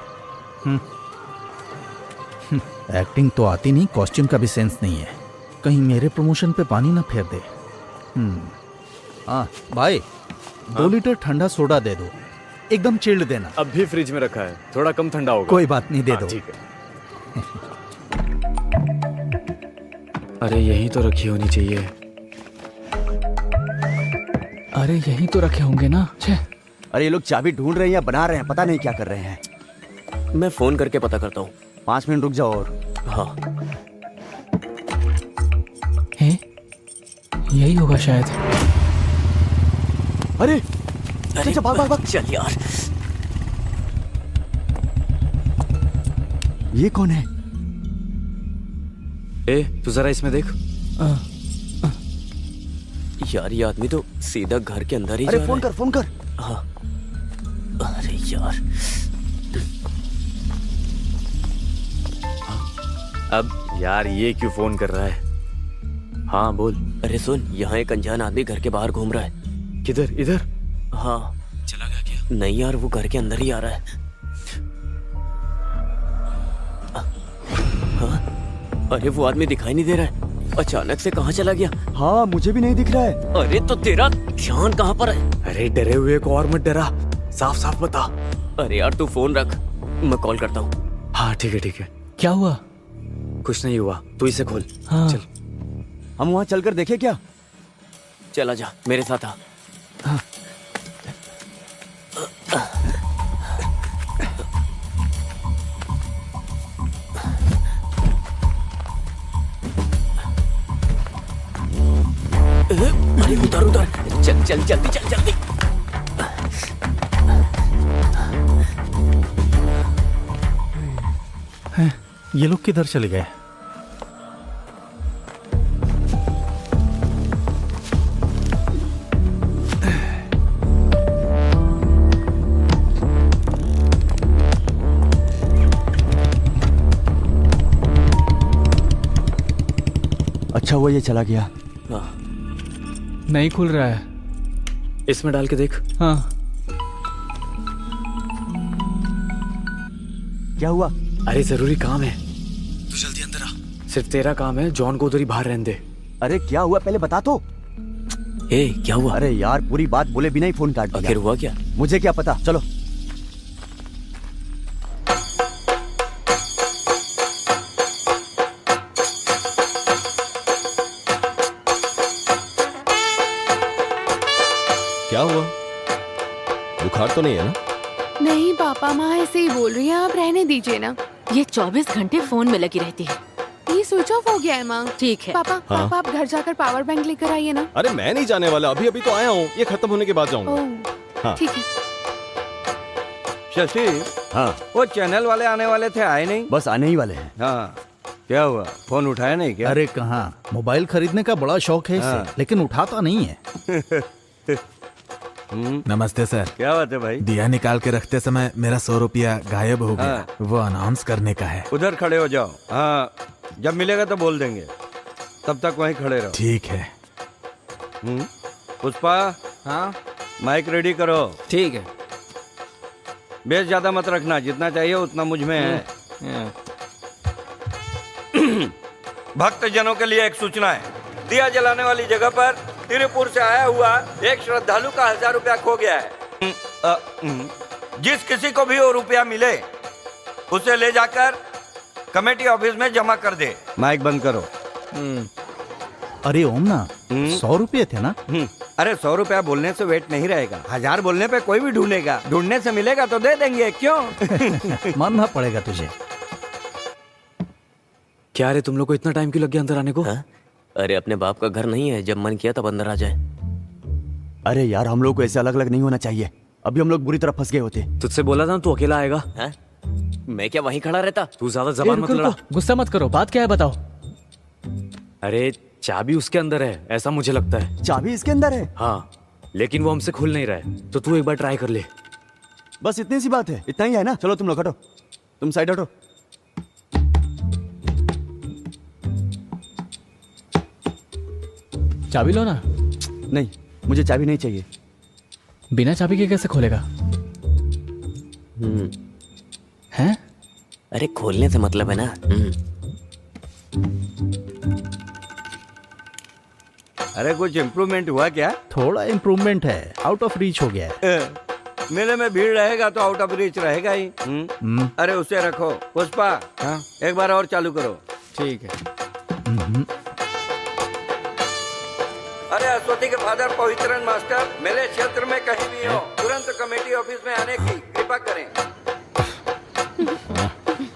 एक्टिंग तो आती नहीं, कॉस्ट्यूम का भी सेंस नहीं है। कहीं मेरे प्रमोशन पे पानी ना फेर दे। हाँ भाई, 2 लीटर ठंडा सोडा दे दो, एकदम चिल्ड देना। अब भी फ्रिज में रखा है, थोड़ा कम ठंडा होगा। कोई बात नहीं, दे दो। ठीक है। अरे यही तो रखी होनी चाहिए। अरे यही तो रखे होंगे ना। छे। अरे ये लोग चाबी ढूंढ रहे हैं या बना रहे हैं, पता नहीं क्या कर रहे हैं। मैं फोन करके पता करता हूँ। 5 मिनट रुक जाओ। और हाँ, यही होगा शायद। अरे अरे भाग भाग भाग। चल यार। ये कौन है? तू जरा इसमें देख। यार ये आदमी तो सीधा घर के अंदर ही अरे जा फोन रहा कर, फोन कर। है। हाँ। अरे यार, अब यार ये क्यों फोन कर रहा है? हाँ बोल। अरे सुन, यहाँ एक अनजान आदमी घर के बाहर घूम रहा है। किधर? इधर? हाँ। चला गया क्या? नहीं यार, वो घर के अंदर ही आ रहा है। हाँ? अरे वो आदमी दिखाई नहीं दे रहा है, अचानक से कहाँ चला गया? हाँ मुझे भी नहीं दिख रहा है। अरे तो तेरा ध्यान कहाँ पर है? अरे डरे हुए को और मत डरा, साफ साफ बता। अरे यार तू फोन रख, मैं कॉल करता हूँ। हाँ ठीक है ठीक है। क्या हुआ? कुछ नहीं हुआ, तू इसे खोल। हाँ। चल। हम वहाँ चलकर देखें क्या? चला जा, मेरे साथ आ। हाँ। अरे उधर उधर, चल चल जल्दी चल जल्दी। ये लोग किधर चले गए? अच्छा हुआ ये चला गया। नहीं खुल रहा है। इसमें डाल के देख। हाँ। क्या हुआ? अरे जरूरी काम है, तू जल्दी अंदर आ। सिर्फ तेरा काम है, जॉन को उधर ही बाहर रहने दे। अरे क्या हुआ पहले बता तो। ए, क्या हुआ? अरे यार पूरी बात बोले बिना ही फोन काट दिया। आखिर हुआ क्या? मुझे क्या पता, चलो। क्या हुआ? बुखार तो नहीं है ना? नहीं पापा, माँ ऐसे ही बोल रही है, आप रहने दीजिए ना। ये 24 घंटे फोन में लगी रहती है। ये स्विच ऑफ हो गया है माँ। ठीक है। पापा हाँ? पापा आप घर जाकर पावर बैंक लेकर आइए ना। अरे मैं नहीं जाने वाला, अभी अभी तो आया हूँ, ये खत्म होने के बाद जाऊंगा। ओह हाँ। ठीक है। शशि, हाँ वो चैनल वाले आने वाले थे, आए नहीं? बस आने ही वाले हैं। हाँ, क्या हुआ? फोन उठाया नहीं क्या? अरे कहाँ, मोबाइल खरीदने का बड़ा शौक है इसे, हाँ। लेकिन उठाता नहीं है। नमस्ते सर। क्या बात है भाई? दिया निकाल के रखते समय मेरा 100 रुपया गायब हो गया। हाँ। वो अनाउंस करने का है। उधर खड़े हो जाओ। हाँ, जब मिलेगा तो बोल देंगे, तब तक वहीं खड़े रहो। ठीक है। पुष्पा, हाँ माइक रेडी करो। ठीक है। बेस ज्यादा मत रखना, जितना चाहिए उतना मुझ में है। भक्त जनों के लिए एक सूचना है। दिया जलाने वाली जगह पर तिरुपुर से आया हुआ एक श्रद्धालु का 1000 रुपया खो गया है। जिस किसी को भी वो रुपया मिले उसे ले जाकर कमेटी ऑफिस में जमा कर दे। माइक बंद करो। अरे ओम ना, 100 रुपये थे ना? अरे 100 रुपया बोलने से वेट नहीं रहेगा, 1000 बोलने पे कोई भी ढूंढेगा, ढूंढने से मिलेगा तो दे देंगे, क्यों? मानना पड़ेगा तुझे। क्या रे, तुम लोग को इतना टाइम क्यों लग गया अंदर आने को? हाँ? अरे अपने बाप का घर नहीं है, जब मन किया तब अंदर आ जाए। अरे यार हम लोग को ऐसे अलग अलग नहीं होना चाहिए, अभी हम लोग बुरी तरह फंस गए होते। तुझसे बोला था ना तू अकेला आएगा। हाँ? मैं क्या वहीं खड़ा रहता? तू ज्यादा जबान मत लड़ा। गुस्सा मत करो, बात क्या है बताओ। अरे चाबी उसके अंदर है, ऐसा मुझे लगता है। चाबी इसके अंदर है? हाँ, लेकिन वो हमसे खुल नहीं रहा है, तो तू एक बार ट्राई कर ले। बस इतनी सी बात है, इतना ही है ना? चलो तुम लोग हटो, तुम साइड हटो। चाबी लो ना। नहीं, मुझे चाबी नहीं चाहिए। बिना चाबी के कैसे खोलेगा? हैं? अरे खोलने से मतलब है ना। अरे कुछ इम्प्रूवमेंट हुआ क्या? थोड़ा इम्प्रूवमेंट है, आउट ऑफ रीच हो गया है। मेले में भीड़ रहेगा तो आउट ऑफ रीच रहेगा ही। अरे उसे रखो। पुष्पा, हाँ एक बार और चालू करो। ठीक है। अरे अश्वती के फादर पवित्रन मास्टर मेरे क्षेत्र में कहीं भी हो, तुरंत कमेटी ऑफिस में आने की कृपा करें।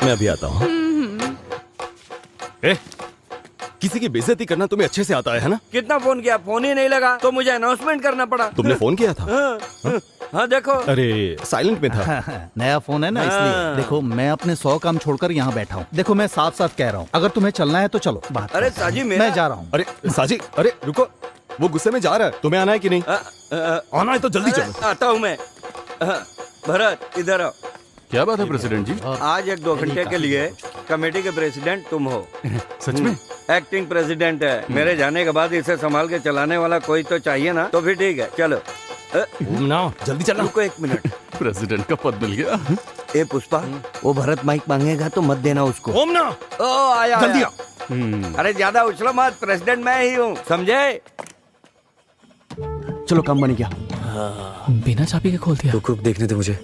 मैं अभी आता हूँ। किसी की बेइज्जती करना तुम्हें अच्छे से आता है ना? कितना फोन किया, फोन ही नहीं लगा तो मुझे अनाउंसमेंट करना पड़ा। तुमने फोन किया था? हाँ देखो। अरे साइलेंट में था। नया फोन है ना, इसलिए। देखो मैं अपने 100 काम छोड़कर यहाँ बैठा हूँ। देखो मैं साफ साफ कह रहा हूँ, अगर तुम्हें चलना है तो चलो। बात अरे साजी मेरा... मैं जा रहा हूँ। अरे साजी, अरे रुको, वो गुस्से में जा रहा है, तुम्हें आना है कि नहीं? आना है तो जल्दी चलो। आता हूँ मैं। भरत इधर आओ। क्या बात है प्रेसिडेंट जी? आज 1-2 घंटे के लिए कमेटी के प्रेसिडेंट तुम हो। सच में? एक्टिंग प्रेसिडेंट है। मेरे जाने के बाद इसे संभाल के चलाने वाला कोई तो चाहिए ना, तो फिर ठीक है, चलो। ना जल्दी चलना। रुको 1 मिनट। प्रेसिडेंट का पद मिल गया। ए पुष्पा, वो भरत माइक मांगेगा तो मत देना उसको। ओम ना, ओ आया जल्दी आया। अरे ज्यादा उछलो मत, प्रेसिडेंट मैं ही हूँ, समझे? चलो काम बन गया। बिना चाबी के खोल दिया। रुक रुक, देखने दे मुझे।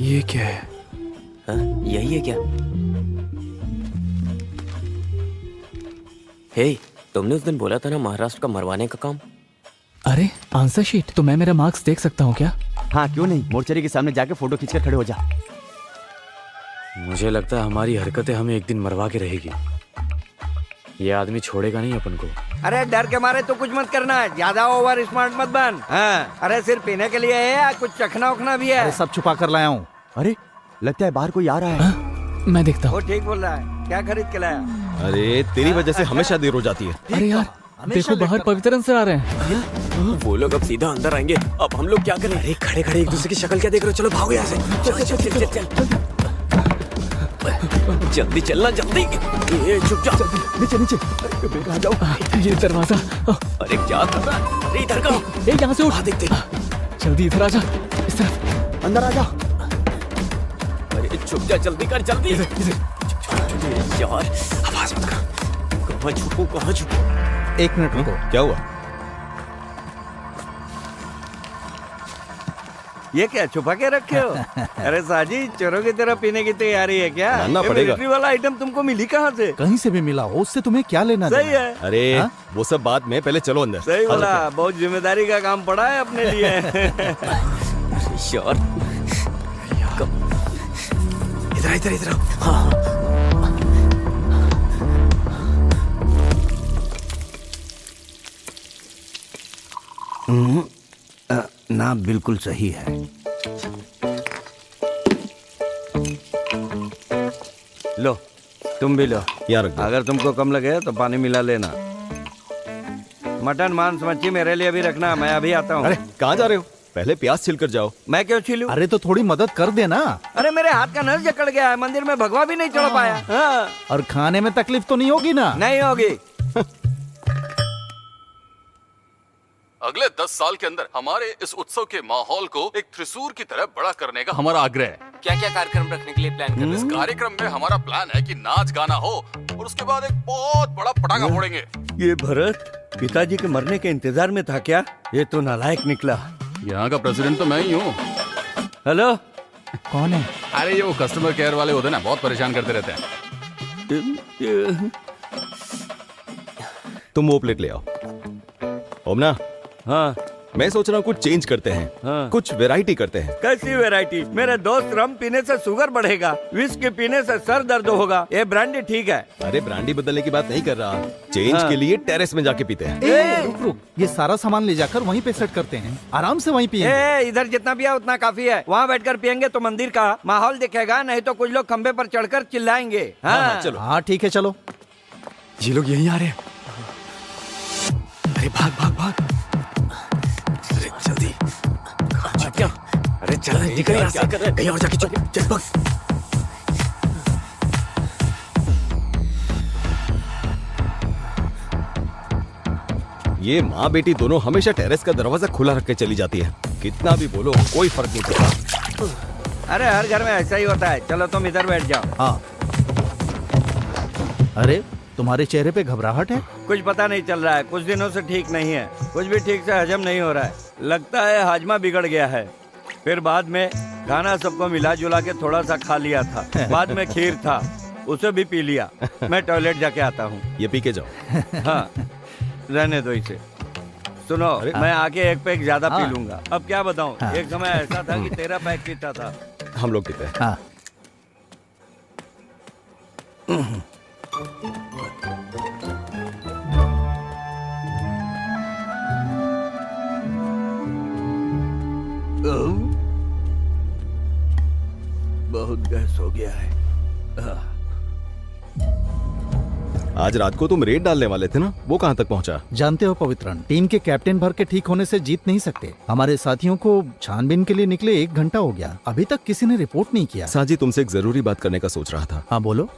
ये क्या है? हाँ? यही है क्या? हे, तुमने उस दिन बोला था ना महाराष्ट्र का मरवाने का काम। अरे आंसर शीट, तो मैं मेरा मार्क्स देख सकता हूँ क्या? हाँ क्यों नहीं, मोर्चरी के सामने जाके फोटो खींचकर खड़े हो जा। मुझे लगता है हमारी हरकतें हमें एक दिन मरवा के रहेगी। ये आदमी छोड़ेगा नहीं अपन को। अरे डर के मारे तो कुछ मत करना, ज्यादा ओवर स्मार्ट मत बन। हाँ, अरे सिर्फ पीने के लिए है या कुछ चखना उखना भी है? सब छुपा कर लाया हूँ। अरे लगता है बाहर कोई आ रहा है। मैं देखता वो हूँ। ठीक बोल रहा है, क्या खरीद के लाया? अरे तेरी वजह से हमेशा देर हो जाती है। अरे यार देखो बाहर पवित्रन सर आ रहे हैं। वो लोग अब सीधा अंदर आएंगे, अब हम लोग क्या करें? अरे खड़े खड़े एक दूसरे की शक्ल क्या देख रहे हो? चलो भागो यहाँ से। चल चल चल चल चल जल्दी चलना जल्दी। ये चुप जा। नीचे नीचे आ जाओ। ये दरवाजा। अरे क्या कर रहा है? अरे इधर का यहाँ से उठ। देखते। जल्दी इधर आ जा। इस तरफ अंदर आ जा। अरे चुप जा, जल्दी कर जल्दी। यार आवाज मत कर। कहाँ छुपू कहाँ छुपू? एक मिनट रुको। क्या हुआ? ये क्या छुपा के रखे हो? अरे साजी चोरों की तरह पीने की तैयारी है क्या? मानना ये पड़ेगा। मिलिट्री वाला आइटम तुमको मिली कहाँ से? कहीं से भी मिला हो उससे तुम्हें क्या लेना सही देना? है, अरे हाँ? वो सब बाद में, पहले चलो अंदर। सही बोला, बहुत जिम्मेदारी का काम पड़ा है अपने लिए। यार इधर इधर इधर। हाँ ना बिल्कुल सही है। लो तुम भी लो। यहाँ रख दो। अगर तुमको कम लगे तो पानी मिला लेना। मटन मांस मच्छी मेरे लिए भी रखना, मैं अभी आता हूँ। अरे कहाँ जा रहे हो? पहले प्याज छिल कर जाओ। मैं क्यों छीलूं? अरे तो थोड़ी मदद कर देना। अरे मेरे हाथ का नस जकड़ गया है, मंदिर में भगवा भी नहीं चढ़ पाया। हाँ। और खाने में तकलीफ तो नहीं होगी ना? नहीं होगी। अगले 10 साल के अंदर हमारे इस उत्सव के माहौल को एक त्रिशूल की तरह बड़ा करने का हमारा आग्रह है। क्या क्या कार्यक्रम रखने के लिए प्लान कर रहे इस कार्यक्रम में हमारा प्लान है कि नाच गाना हो और उसके बाद एक बहुत बड़ा पटाखा फोड़ेंगे। ये भरत पिताजी के मरने के इंतजार में था क्या? ये तो नालायक निकला। यहाँ का प्रेसिडेंट तो मैं ही हूँ। हेलो कौन है? अरे ये वो कस्टमर केयर वाले होते हैं ना, बहुत परेशान करते रहते हैं। तुम वो प्लेट ले आओ। ओमना, हाँ मैं सोच रहा हूँ कुछ चेंज करते हैं। हाँ। कुछ वैरायटी करते हैं। कैसी वैरायटी? मेरे दोस्त रम पीने से शुगर बढ़ेगा, विस्की पीने से सर दर्द होगा, ये ब्रांडी ठीक है। अरे ब्रांडी बदलने की बात नहीं कर रहा, चेंज हाँ। के लिए टेरेस में जाके पीते हैं। रुक रुक, ये सारा सामान ले जाकर वहीं पे सेट करते हैं, आराम से वहीं पिएंगे। इधर जितना पिया उतना काफी है। वहाँ बैठकर पियेंगे तो मंदिर का माहौल दिखेगा, नहीं तो कुछ लोग खंबे पर चढ़कर चिल्लाएंगे। हाँ चलो। हाँ ठीक है चलो। ये लोग यहीं आ रहे हैं। अरे भाग भाग भाग। अरे जल्दी। क्या? अरे चल निकल यहाँ से। कहीं और जाके चुप चल भाग। ये माँ बेटी दोनों हमेशा टेरेस का दरवाजा खुला रख के चली जाती है। कितना भी बोलो कोई फर्क नहीं पड़ता। अरे हर घर में ऐसा ही होता है। चलो तुम इधर बैठ जाओ। हाँ। अरे तुम्हारे चेहरे पे घबराहट है? कुछ पता नहीं चल रहा है, कुछ दिनों से ठीक नहीं है, कुछ भी ठीक से हजम नहीं हो रहा है। लगता है हाजमा बिगड़ गया है। फिर बाद में खाना सबको मिला जुला के थोड़ा सा खा लिया था, बाद में खीर था उसे भी पी लिया। मैं टॉयलेट जाके आता हूँ। ये पी के जाओ। हाँ रहने दो इसे। सुनो मैं आके एक पैक ज्यादा पी लूंगा। अब क्या बताऊँ, एक समय ऐसा था कि 13 पैक पीता था। हम लोग पीते हैं। हाँ। बहुत गैस हो गया है। आज रात को तुम रेड डालने वाले थे ना, वो कहाँ तक पहुँचा? जानते हो पवित्रन, टीम के कैप्टन भर के ठीक होने से जीत नहीं सकते। हमारे साथियों को छानबीन के लिए निकले 1 घंटा हो गया, अभी तक किसी ने रिपोर्ट नहीं किया। साजी तुमसे एक जरूरी बात करने का सोच रहा था। हाँ बोलो।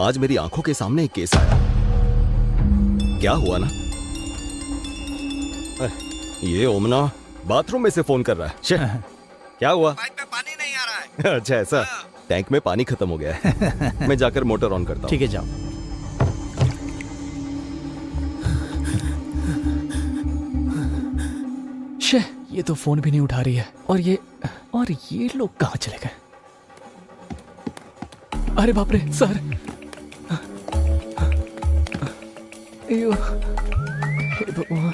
आज मेरी आंखों के सामने एक केस आया। क्या हुआ ना, ये ओमना बाथरूम में से फोन कर रहा है। क्या हुआ? पाइप में पानी नहीं आ रहा है। अच्छा ऐसा, टैंक में पानी खत्म हो गया है। मैं जाकर मोटर ऑन करता हूँ। ठीक है जाओ। शे, ये तो फोन भी नहीं उठा रही है। और ये लोग कहाँ चले गए? अरे बाप रे सर। अयो, हे भगवान।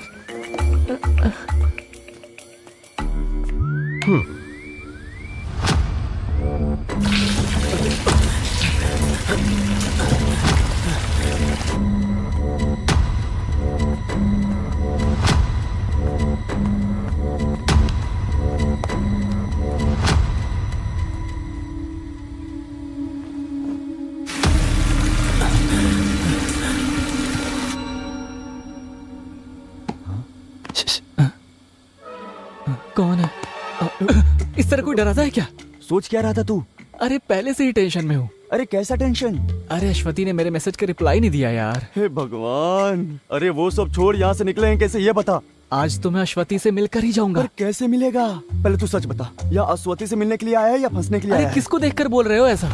डरा था क्या? सोच क्या रहा था तू? अरे पहले से ही टेंशन में हूँ। अरे कैसा टेंशन? अरे अश्वती ने मेरे मैसेज का रिप्लाई नहीं दिया यार। हे भगवान, अरे वो सब छोड़, यहाँ से निकले हैं कैसे ये बता। आज तो मैं अश्वती से मिलकर ही जाऊंगा। पर कैसे मिलेगा? पहले तू सच बता, या अश्वती से मिलने के लिए आया है या फंसने के लिए आया अरे है? किसको देखकर बोल रहे हो ऐसा?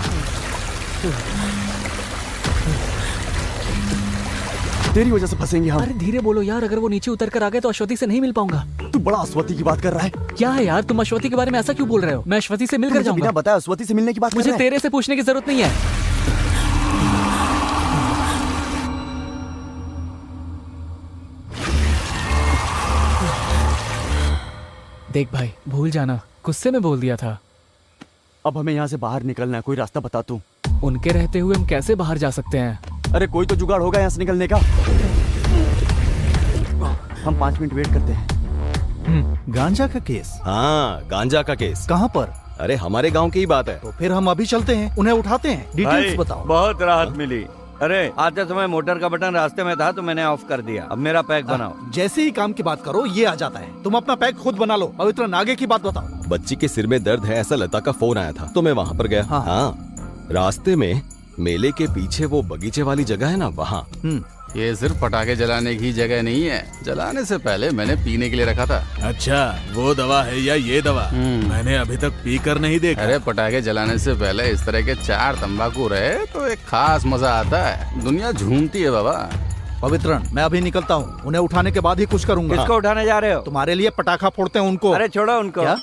तेरी वजह से फंसेंगे हम। अरे धीरे बोलो यार, अगर वो नीचे उतर कर आ गए तो अश्वती से नहीं मिल पाऊंगा। तू बड़ा अश्वती की बात कर रहा है। क्या है यार, तुम अश्वती के बारे में ऐसा क्यों बोल रहे हो? मैं अश्वती से मिलकर मुझे जाऊंगा। बिना बताए अश्वती से मिलने की बात कर मुझे रहा है? तेरे से पूछने की जरूरत नहीं है। देख भाई, भूल जाना, गुस्से में बोल दिया था। अब हमें यहाँ से बाहर निकलना है, कोई रास्ता बता तू। उनके रहते हुए हम कैसे बाहर जा सकते हैं? अरे कोई तो जुगाड़ होगा यहाँ से निकलने का। हम 5 मिनट वेट करते हैं। गांजा का केस? हाँ, गांजा का केस। कहाँ पर? अरे हमारे गांव की ही बात है। तो फिर हम अभी चलते हैं, उन्हें उठाते हैं। डिटेल्स भाई, बताओ। बहुत राहत मिली। अरे आते समय मोटर का बटन रास्ते में था तो मैंने ऑफ कर दिया। अब मेरा पैक बनाओ। जैसे ही काम की बात करो ये आ जाता है। तुम अपना पैक खुद बना लो। पवित्र आगे की बात बताओ। बच्ची के सिर में दर्द है ऐसा लता का फोन आया था, तो मैं वहाँ पर गया। हाँ, रास्ते में मेले के पीछे वो बगीचे वाली जगह है ना, वहाँ। ये सिर्फ पटाखे जलाने की जगह नहीं है, जलाने से पहले मैंने पीने के लिए रखा था। अच्छा, वो दवा है या ये दवा? मैंने अभी तक पी कर नहीं देखा। अरे पटाखे जलाने से पहले इस तरह के 4 तंबाकू रहे तो एक खास मजा आता है। दुनिया झूमती है बाबा। पवित्रन, मैं अभी निकलता हूँ, उन्हें उठाने के बाद ही कुछ करूंगा। किसको उठाने जा रहे हो? तुम्हारे लिए पटाखा फोड़ते हैं उनको। अरे छोड़ो उनको। क्या?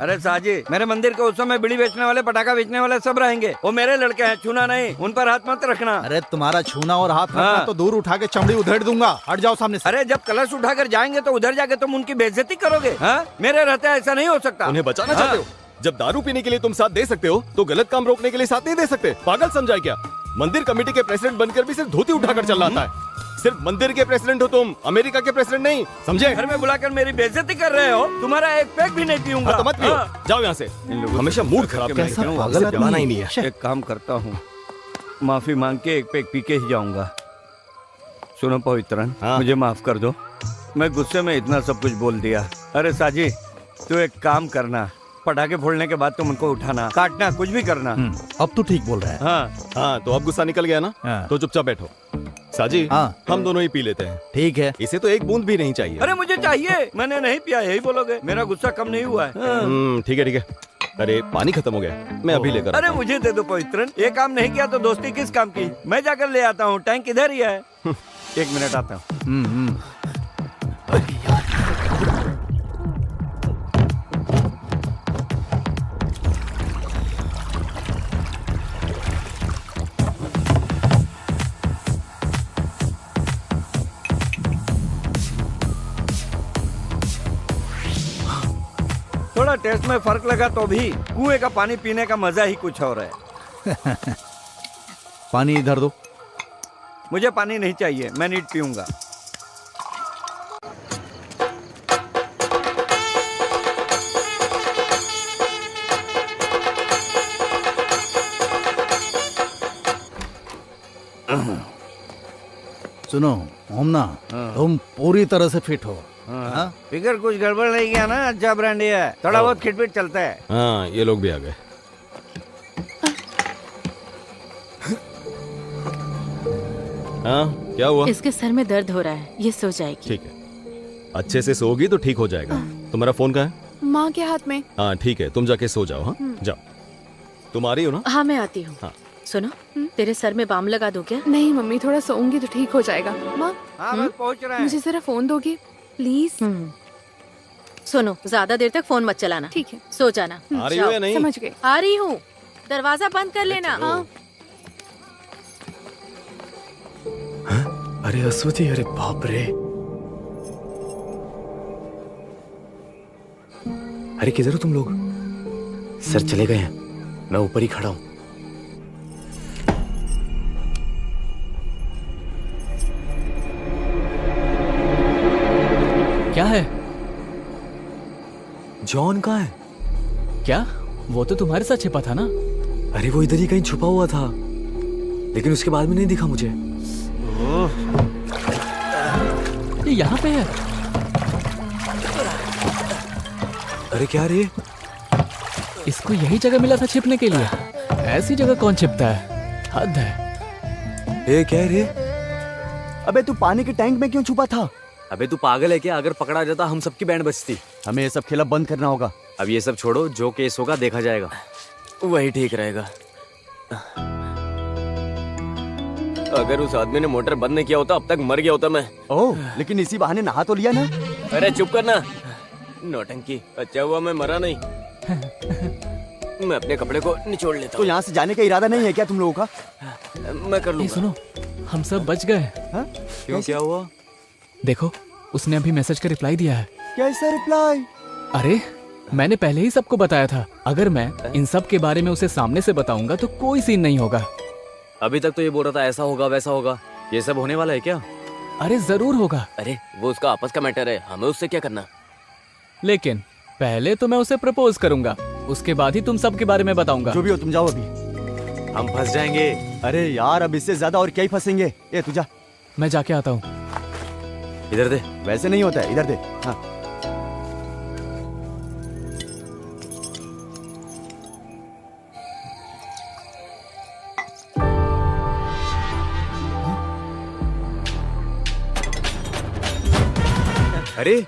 अरे साजी, मेरे मंदिर के उत्सव में बीड़ी बेचने वाले, पटाखा बेचने वाले सब रहेंगे। वो मेरे लड़के हैं, छूना नहीं, उन पर हाथ मत रखना। अरे तुम्हारा छूना और हाथ रखना तो दूर उठा के चमड़ी उधेड़ दूंगा। हट जाओ सामने से। अरे जब कलश उठाकर जाएंगे तो उधर जाके तुम उनकी बेइज्जती करोगे। हाँ? मेरे रहते ऐसा नहीं हो सकता। उन्हें बचाना चाहते हो? जब दारू पीने के लिए तुम साथ दे सकते हो तो गलत काम रोकने के लिए साथ नहीं दे सकते? पागल समझा क्या? मंदिर कमेटी के प्रेसिडेंट बनकर भी सिर्फ धोती उठाकर चल रहा है। सिर्फ मंदिर के प्रेसिडेंट हो तुम, अमेरिका के प्रेसिडेंट नहीं, समझे? घर में बुलाकर मेरी बेइज्जती कर रहे हो। तुम्हारा एक पैक भी नहीं पीऊंगा। हाँ, तो मत पियो। जाओ यहाँ से। हमेशा मूड खराब कैसा करके पागल जमाना आदमी ही नहीं है। एक काम करता हूँ, माफी मांग के एक पैक पी के ही जाऊंगा। सुनो पवित्रन, मुझे माफ कर दो, मैं गुस्से में इतना सब कुछ बोल दिया। अरे साजी, तू एक काम करना, पटाखे फोड़ने के बाद तुम उनको उठाना, काटना, कुछ भी करना। अब तो ठीक बोल रहा है। हाँ, तो अब गुस्सा निकल गया ना? तो चुपचाप बैठो। साजी, हम दोनों ही पी लेते हैं। ठीक है। इसे तो एक बूंद भी नहीं चाहिए। अरे मुझे चाहिए, मैंने नहीं पिया, यही बोलोगे? मेरा गुस्सा कम नहीं हुआ है। ठीक है ठीक है। अरे पानी खत्म हो गया, मैं अभी लेकर। अरे मुझे दे दो पवित्रन, ये काम नहीं किया तो दोस्ती किस काम की? मैं जाकर ले आता हूँ, टैंक इधर ही है। 1 मिनट आता हूँ। थोड़ा टेस्ट में फर्क लगा तो भी कुएं का पानी पीने का मजा ही कुछ और है। पानी इधर दो। मुझे पानी नहीं चाहिए, मैं नीट पीऊंगा। सुनो ओमना, तुम पूरी तरह से फिट हो। फिकर कुछ गड़बड़ नहीं किया ना? अच्छा ब्रांडी है, थोड़ा बहुत खिटपिट चलता है। हाँ, ये लोग भी आ गए। हाँ, क्या हुआ? इसके सर में दर्द हो रहा है, ये सो जाएगी। ठीक है, अच्छे से सोगी तो ठीक हो जाएगा। तुम्हारा फोन कहाँ है? माँ के हाथ में। हाँ ठीक है, तुम जाके सो जाओ। हाँ जाओ। तुम आ रही हो ना? हाँ मैं आती हूँ। हाँ। सुनो, तेरे सर में बाम लगा दो क्या? नहीं मम्मी, थोड़ा सोऊंगी तो ठीक हो जाएगा। माँ, हाँ बस पहुँच रहा है। मुझे जरा फोन दोगे प्लीज? सुनो, ज्यादा देर तक फोन मत चलाना। ठीक है, सो जाना। आ रही हो या नहीं? समझ गए। आ रही हूँ, दरवाजा बंद कर लेना। हाँ। अरे अश्वती, अरे बाप रे। अरे किधर हो तुम लोग? सर चले गए हैं, मैं ऊपर ही खड़ा हूं। क्या है? जॉन कहाँ है? क्या? वो तो तुम्हारे साथ छिपा था ना? अरे वो इधर ही कहीं छुपा हुआ था, लेकिन उसके बाद में नहीं दिखा मुझे। ये यहाँ पे है। अरे क्या रे? इसको यही जगह मिला था छिपने के लिए। ऐसी जगह कौन छिपता है, हद है। ये क्या है रे? अबे तू पानी के टैंक में क्यों छुपा था? अबे तू पागल है क्या? अगर पकड़ा जाता हम सबकी बैंड बजती। हमें ये सब खेला बंद करना होगा। अब ये सब छोड़ो, जो केस होगा देखा जाएगा। वही ठीक रहेगा। अगर उस आदमी ने मोटर बंद नहीं किया होता अब तक मर गया होता मैं। ओह, लेकिन इसी बहाने नहा तो लिया ना। अरे चुप करना, नौटंकी। अच्छा हुआ मैं मरा नहीं। मैं अपने कपड़े को निचोड़ लेता तो हूँ। यहाँ से जाने का इरादा नहीं है क्या तुम लोगों का? मैं कर लूंगा। सुनो, हम सब बच गए। क्यों, क्या हुआ? देखो, उसने अभी मैसेज का रिप्लाई दिया है। कैसा रिप्लाई? अरे मैंने पहले ही सबको बताया था, अगर मैं इन सब के बारे में उसे सामने से बताऊंगा तो कोई सीन नहीं होगा। अभी तक तो ये बोल रहा था ऐसा होगा वैसा होगा। ये सब होने वाला है क्या? अरे जरूर होगा। अरे वो उसका आपस का मैटर है, हमें उससे क्या करना। लेकिन पहले तो मैं उसे प्रपोज करूंगा, उसके बाद ही तुम सब के बारे में बताऊंगा। जो भी हो तुम जाओ अभी। हम फंस जाएंगे। अरे यार, अब इससे ज्यादा और क्या ही फंसेंगे। ए तू जा। मैं जाके आता हूँ। इधर दे। वैसे नहीं होता है, इधर दे। हाँ। अरे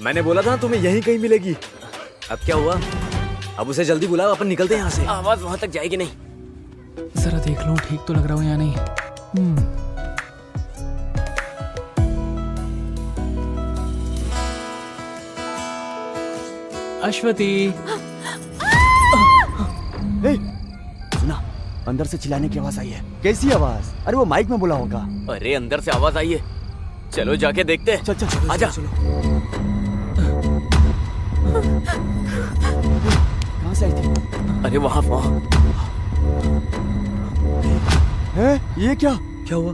मैंने बोला था तुम्हें यहीं कहीं मिलेगी। अब क्या हुआ? अब उसे जल्दी बुलाओ, अपन निकलते हैं यहाँ से। आवाज वहां तक जाएगी नहीं। जरा देख लूं ठीक तो लग रहा हूँ या नहीं। अश्वती। ए, सुना, अंदर से चिल्लाने की आवाज आई है। कैसी आवाज? अरे वो माइक में बोला होगा। अरे अंदर से आवाज आई है, चलो जाके देखते हैं। चल चल आजा। कहाँ से आई थी? अरे वहाँ वहाँ। है? ये क्या? क्या हुआ?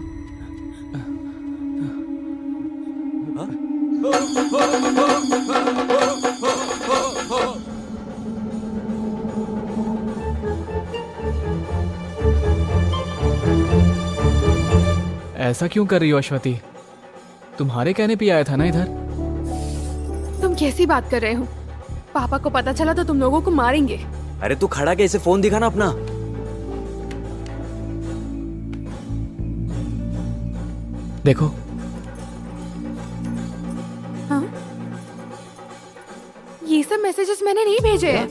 ऐसा क्यों कर रही हो अश्वती? तुम्हारे कहने पे आया था ना इधर। तुम कैसी बात कर रहे हो? पापा को पता चला तो तुम लोगों को मारेंगे। अरे तू खड़ा कैसे? फोन दिखा ना अपना। देखो। हाँ? ये सब मैसेजेस मैंने नहीं भेजे हैं।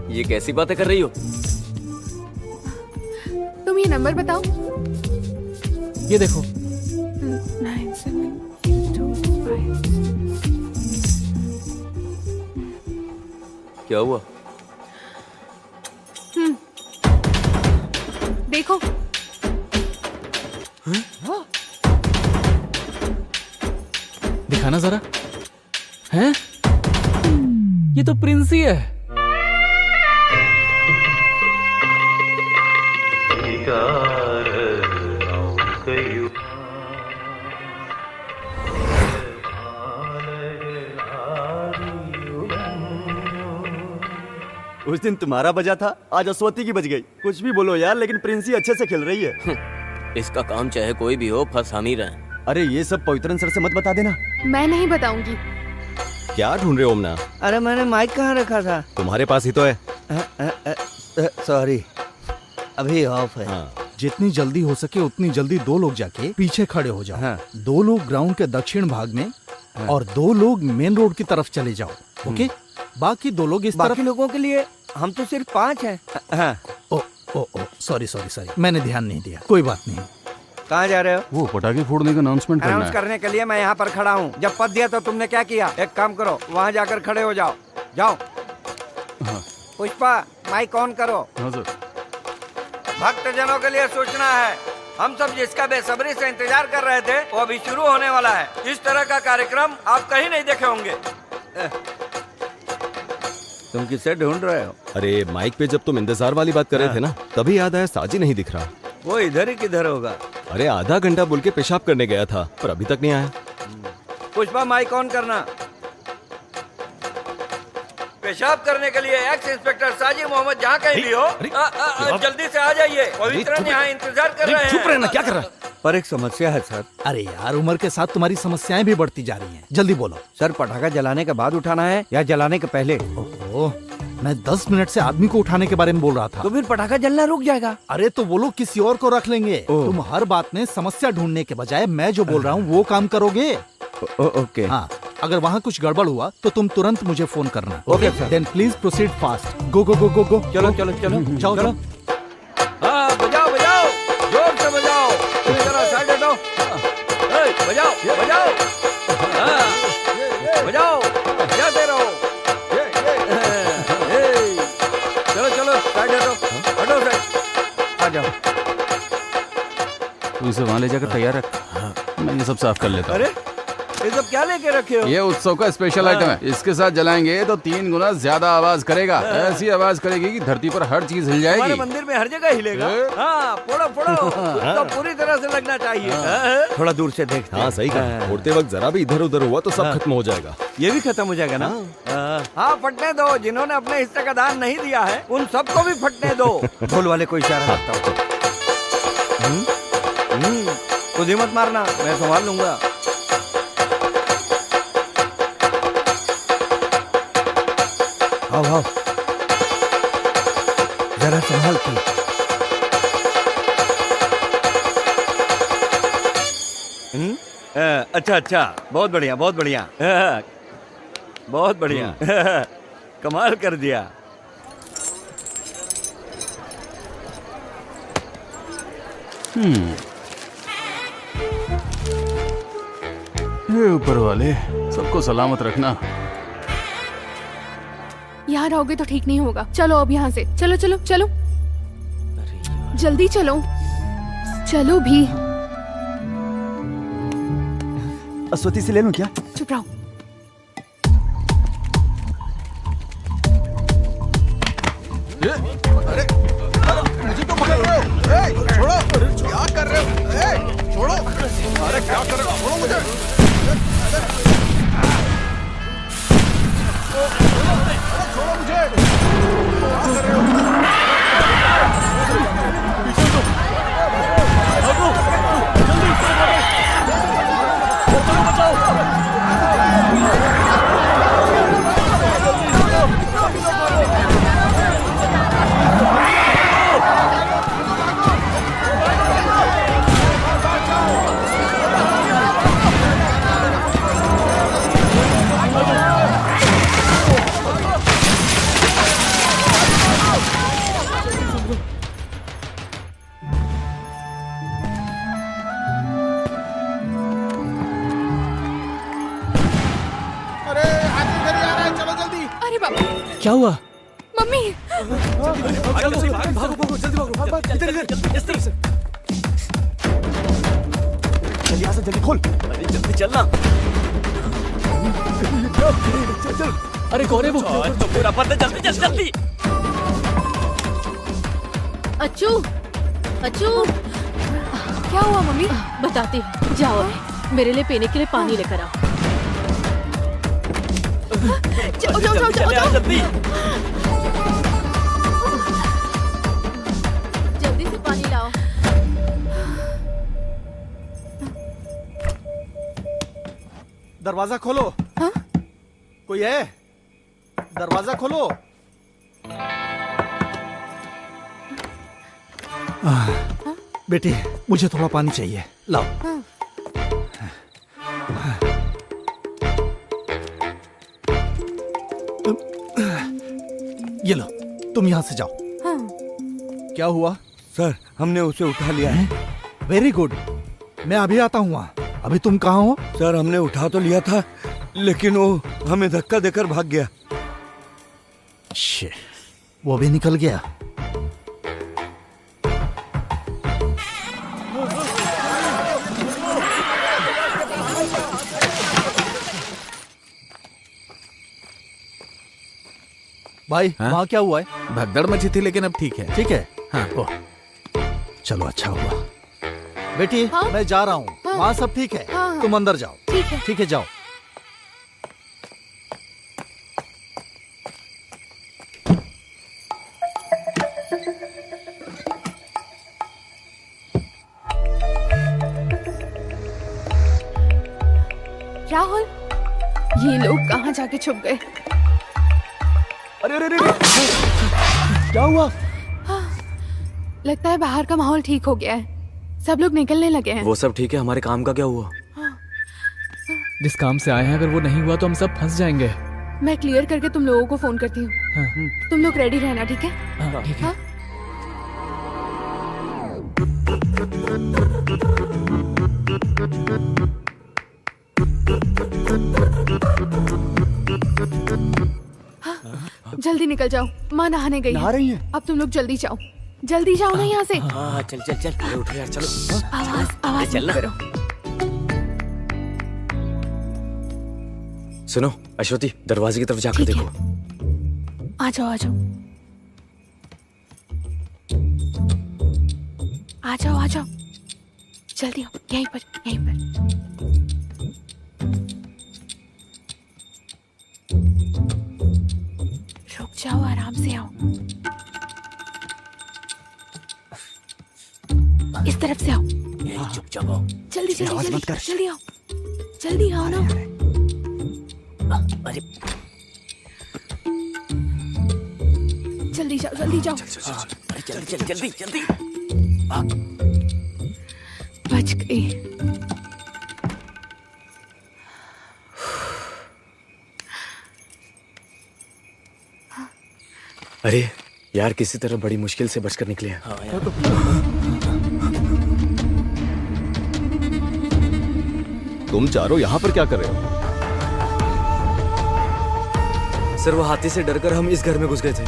ये कैसी बातें कर रही हो? तुम ये नंबर बताओ। ये देखो। 9725। क्या हुआ? देखो। दिखाना जरा। हैं? ये तो प्रिंसी है। उस दिन तुम्हारा बजा था, आज अश्वती की बज गई। कुछ भी बोलो यार, लेकिन प्रिंसी अच्छे से खेल रही है। इसका काम चाहे कोई भी हो, फंस हम ही रहे। अरे ये सब पवित्रन सर से मत बता देना। मैं नहीं बताऊंगी। क्या ढूंढ रहे हो ओमना? अरे मैंने माइक कहाँ रखा था? तुम्हारे पास ही तो है। सॉरी, अभी ऑफ है। हाँ। जितनी जल्दी हो सके उतनी जल्दी 2 लोग जाके पीछे खड़े हो जाओ। हाँ। 2 लोग ग्राउंड के दक्षिण भाग में और 2 लोग मेन रोड की तरफ चले जाओ। ओके? बाकी 2 लोग इस तरफ। बाकी लोगों के लिए हम तो सिर्फ 5 हैं। हाँ। ओ ओ ओ सॉरी सॉरी सॉरी, मैंने ध्यान नहीं दिया। कोई बात नहीं। कहाँ जा रहे हो? वो पटाखे फोड़ने का अनाउंसमेंट अनाउंस करने के लिए मैं यहाँ पर खड़ा हूँ। जब पद दिया तो तुमने क्या किया? एक काम करो, वहाँ जाकर खड़े हो जाओ। जाओ। पुष्पा, माइक ऑन करो। भक्तजनों के लिए सूचना है, हम सब जिसका बेसब्री से इंतजार कर रहे थे वो अभी शुरू होने वाला है। इस तरह का कार्यक्रम आप कहीं नहीं देखे होंगे। तुम किससे ढूंढ रहे हो? अरे माइक पे जब तुम इंतजार वाली बात कर रहे थे ना, तभी याद आया साजी नहीं दिख रहा। वो इधर ही किधर होगा? अरे आधा घंटा बोल के पेशाब करने गया था, पर अभी तक नहीं आया। पुष्पा, माइक ऑन करना। पेशाब करने के लिए एक्स इंस्पेक्टर साजी मोहम्मद जहाँ कहीं भी हो, जल्दी से आ जाइए। पवित्रन यहाँ इंतजार कर रहे हैं। चुप रहना, क्या कर रहा है? पर एक समस्या है सर। अरे यार, उम्र के साथ तुम्हारी समस्याएं भी बढ़ती जा रही हैं। जल्दी बोलो। सर, पटाखा जलाने के बाद उठाना है या जलाने के पहले? ओहो, मैं 10 मिनट से आदमी को उठाने के बारे में बोल रहा था। तो फिर पटाखा जलना रुक जाएगा। अरे तो वो लोग किसी और को रख लेंगे। तुम हर बात में समस्या ढूंढने के बजाय मैं जो बोल रहा हूँ वो काम करोगे। ओके। हाँ, अगर वहाँ कुछ गड़बड़ हुआ तो तुम तुरंत मुझे फोन करना। Okay sir. Then please proceed fast. Go go go go go. चलो चलो चलो जाओ चलो। जाओ। हाँ बजाओ बजाओ, जोर से बजाओ। जरा साइड हटो। बजाओ बजाओ, हाँ बजाओ, बजाते रहो। चलो चलो साइड हटो, हटो साइड, आ जाओ। तू इसे वहाँ ले जाकर तैयार रख, मैं ये सब साफ कर लेता हूँ। अरे ये सब क्या लेके रखे हो? ये उत्सव का स्पेशल आइटम है, इसके साथ जलाएंगे तो 3 गुना ज्यादा आवाज करेगा। ऐसी आवाज करेगी कि धरती पर हर चीज हिल हमारे जाएगी। मंदिर में हर जगह हिलेगा। हाँ फोड़ो फोड़ो, तो पूरी तरह से लगना चाहिए। थोड़ा दूर से देखते। हाँ सही कहा, फोड़ते वक्त जरा भी इधर उधर हुआ तो सब खत्म हो जाएगा। ये भी खत्म हो जाएगा ना? हाँ फटने दो, जिन्होंने अपने हिस्से का दान नहीं दिया है उन सबको भी फटने दो। ढोल वाले को इशारा करता हूँ। खुद ही मत मारना, मैं संभाल लूंगा। आओ आओ, जरा संभाल के। अच्छा अच्छा, बहुत बढ़िया बहुत बढ़िया, बहुत बढ़िया। कमाल कर दिया। हे ऊपर वाले, सबको सलामत रखना। यहाँ रहोगे तो ठीक नहीं होगा। चलो अब यहाँ से, चलो चलो चलो, जल्दी चलो, चलो भी। अस्वती से ले लूं क्या? चुप रहो। अरे मुझे तो पकड़ रहे हो। छोड़ो, क्या कर रहे हो? छोड़ो, अरे क्या कर रहे हो? छोड़ो मुझे। छोड़ो मुझे। क्या कर रहे हो? क्या हुआ? मम्मी जल्दी खोल। जल्दी चलना। अरे कौन है वो? तो पूरा पता, जल्दी जल्दी जल्दी। अच्छू, अच्छू, क्या हुआ मम्मी? बताती हूँ। जाओ अभी मेरे लिए पीने के लिए पानी लेकर आओ। जाओ जाओ जाओ जाओ जाओ। जल्दी जल्दी से पानी लाओ। दरवाजा खोलो। हाँ? कोई है? दरवाजा खोलो। बेटी मुझे थोड़ा पानी चाहिए, लाओ। हाँ। ये लो, तुम यहाँ से जाओ। हाँ। क्या हुआ? सर हमने उसे उठा लिया है। वेरी गुड, मैं अभी आता हूँ वहाँ। अभी तुम कहाँ हो? सर हमने उठा तो लिया था, लेकिन वो हमें धक्का देकर भाग गया। शिट, वो भी निकल गया। भाई वहाँ क्या हुआ है? भगदड़ मची थी लेकिन अब ठीक है। ठीक है। हाँ। ओह, चलो अच्छा हुआ। बेटी हाँ? मैं जा रहा हूँ। हाँ? वहाँ सब ठीक है। हाँ, हाँ। तुम अंदर जाओ। ठीक है। ठीक है, जाओ। राहुल, ये लोग कहाँ जाके छुप गए? अरे अरे अरे क्या हुआ? लगता है बाहर का माहौल ठीक हो गया है, सब लोग निकलने लगे हैं। वो सब ठीक है, हमारे काम का क्या हुआ? जिस काम से आए हैं अगर वो नहीं हुआ तो हम सब फंस जाएंगे। मैं क्लियर करके तुम लोगों को फोन करती हूँ। हाँ। तुम लोग रेडी रहना, ठीक है? हाँ, ठीक है। हाँ? हाँ, जल्दी निकल जाओ, माँ नहाने गई नहा रही है? अब तुम लोग जल्दी जाओ, जल्दी जाओ ना यहाँ से। हाँ चल चल चल, अरे उठो यार, चलो। आवाज चल मत ना। करो। सुनो अश्वती, दरवाजे की तरफ जाकर ठीक है। देखो। आ जाओ आ जाओ आ जाओ आ जाओ, जल्दी आओ, यहीं पर यहीं पर। रुक जाओ, आराम से आओ, इस तरफ से आओ। चुपचाप आओ। जल्दी जल्दी आवाज जल्दी मत कर। जल्दी आओ, जल्दी आओ ना। अरे जल्दी जाओ जल्दी जाओ। अरे जल्दी जल्दी जल्दी जल्दी। बच गई। अरे यार, किसी तरह बड़ी मुश्किल से बचकर निकले हैं। हाँ यार। तुम चारों यहाँ पर क्या कर रहे हो? सर, वो हाथी से डरकर हम इस घर में घुस गए थे।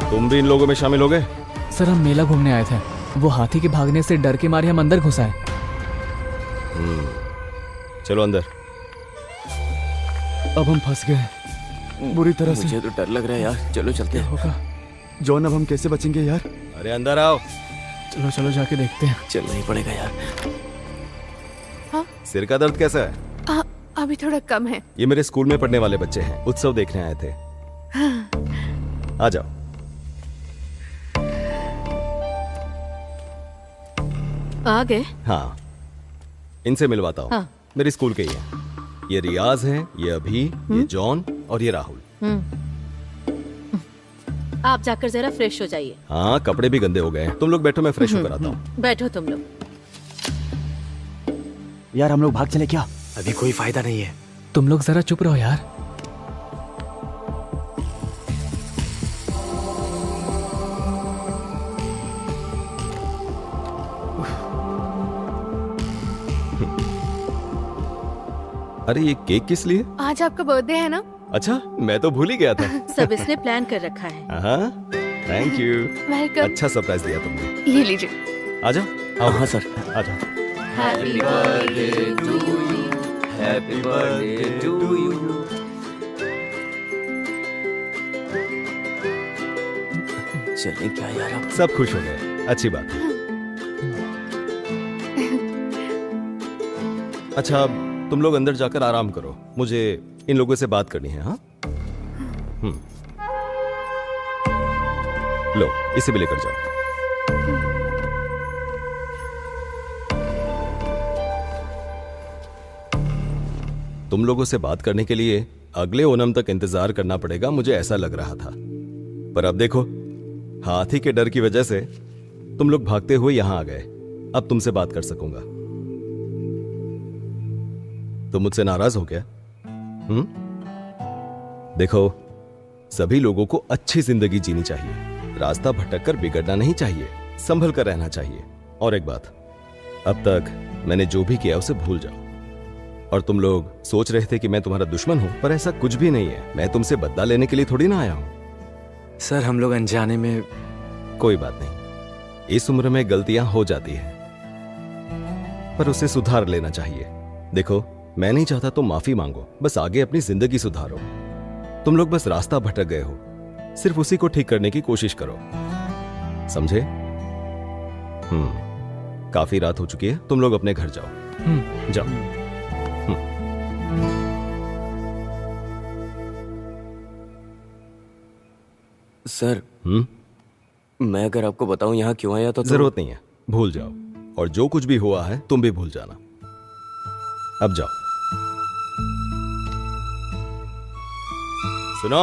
तुम भी इन लोगों में शामिल हो गए? सर, हम मेला घूमने आए थे, वो हाथी के भागने से डर के मारे हम अंदर घुस आए। चलो अंदर। अब हम फंस गए बुरी तरह से। मुझे तो डर लग रहा है यार, चलो चलते हैं। होगा जॉन, अब हम कैसे बचेंगे यार? अरे अंदर आओ। चलो चलो जाके देखते हैं। चलना ही पड़ेगा यार। सिर का दर्द कैसा है? अभी थोड़ा कम है। ये मेरे स्कूल में पढ़ने वाले बच्चे हैं, उत्सव देखने आए थे। आ जाओ। आ गए? हाँ, इनसे मिलवाता हूँ। हाँ। मेरे स्कूल के ही हैं। ये रियाज हैं, ये अभी, ये जॉन और ये राहुल। आप जाकर जरा फ्रेश हो जाइए। हाँ, कपड़े भी गंदे हो गए हैं। तुम लोग बैठो, मैं फ्रेश होकर आता हूँ। बैठो तुम लोग। यार हम लोग भाग चले क्या? अभी कोई फायदा नहीं है। तुम लोग जरा चुप रहो यार। अरे ये केक किस लिए? आज आपका बर्थडे है ना? अच्छा, मैं तो भूल ही गया था। सब इसने प्लान कर रखा है। हाँ, थैंक यू। वेलकम। अच्छा सरप्राइज दिया तुमने। ये लीजिए। आ जाओ। हाँ सर। आ जाओ। Happy birthday to you. Happy birthday to you. चलें क्या यार अब? सब खुश हो गए, अच्छी बात है। अच्छा, तुम लोग अंदर जाकर आराम करो, मुझे इन लोगों से बात करनी है। हाँ, लो इसे भी लेकर जाओ। तुम लोगों से बात करने के लिए अगले ओणम तक इंतजार करना पड़ेगा, मुझे ऐसा लग रहा था। पर अब देखो, हाथी के डर की वजह से तुम लोग भागते हुए यहां आ गए। अब तुमसे बात कर सकूंगा। तुम मुझसे नाराज हो क्या? देखो, सभी लोगों को अच्छी जिंदगी जीनी चाहिए, रास्ता भटककर बिगड़ना नहीं चाहिए, संभल कर रहना चाहिए। और एक बात, अब तक मैंने जो भी किया उसे भूल जाओ। और तुम लोग सोच रहे थे कि मैं तुम्हारा दुश्मन हूं, पर ऐसा कुछ भी नहीं है। मैं तुमसे बदला लेने के लिए थोड़ी ना आया हूं। सर, हम लोग अनजाने में। कोई बात नहीं, इस उम्र में गलतियां हो जाती हैं, पर उसे सुधार लेना चाहिए। देखो, मैं नहीं चाहता तुम माफी मांगो, बस आगे अपनी जिंदगी सुधारो। तुम लोग बस रास्ता भटक गए हो, सिर्फ उसी को ठीक करने की कोशिश करो, समझे? काफी रात हो चुकी है, तुम लोग अपने घर जाओ। जाओ। सर, मैं अगर आपको बताऊं यहाँ क्यों आया तो जरूरत नहीं है, भूल जाओ। और जो कुछ भी हुआ है तुम भी भूल जाना। अब जाओ। सुनो,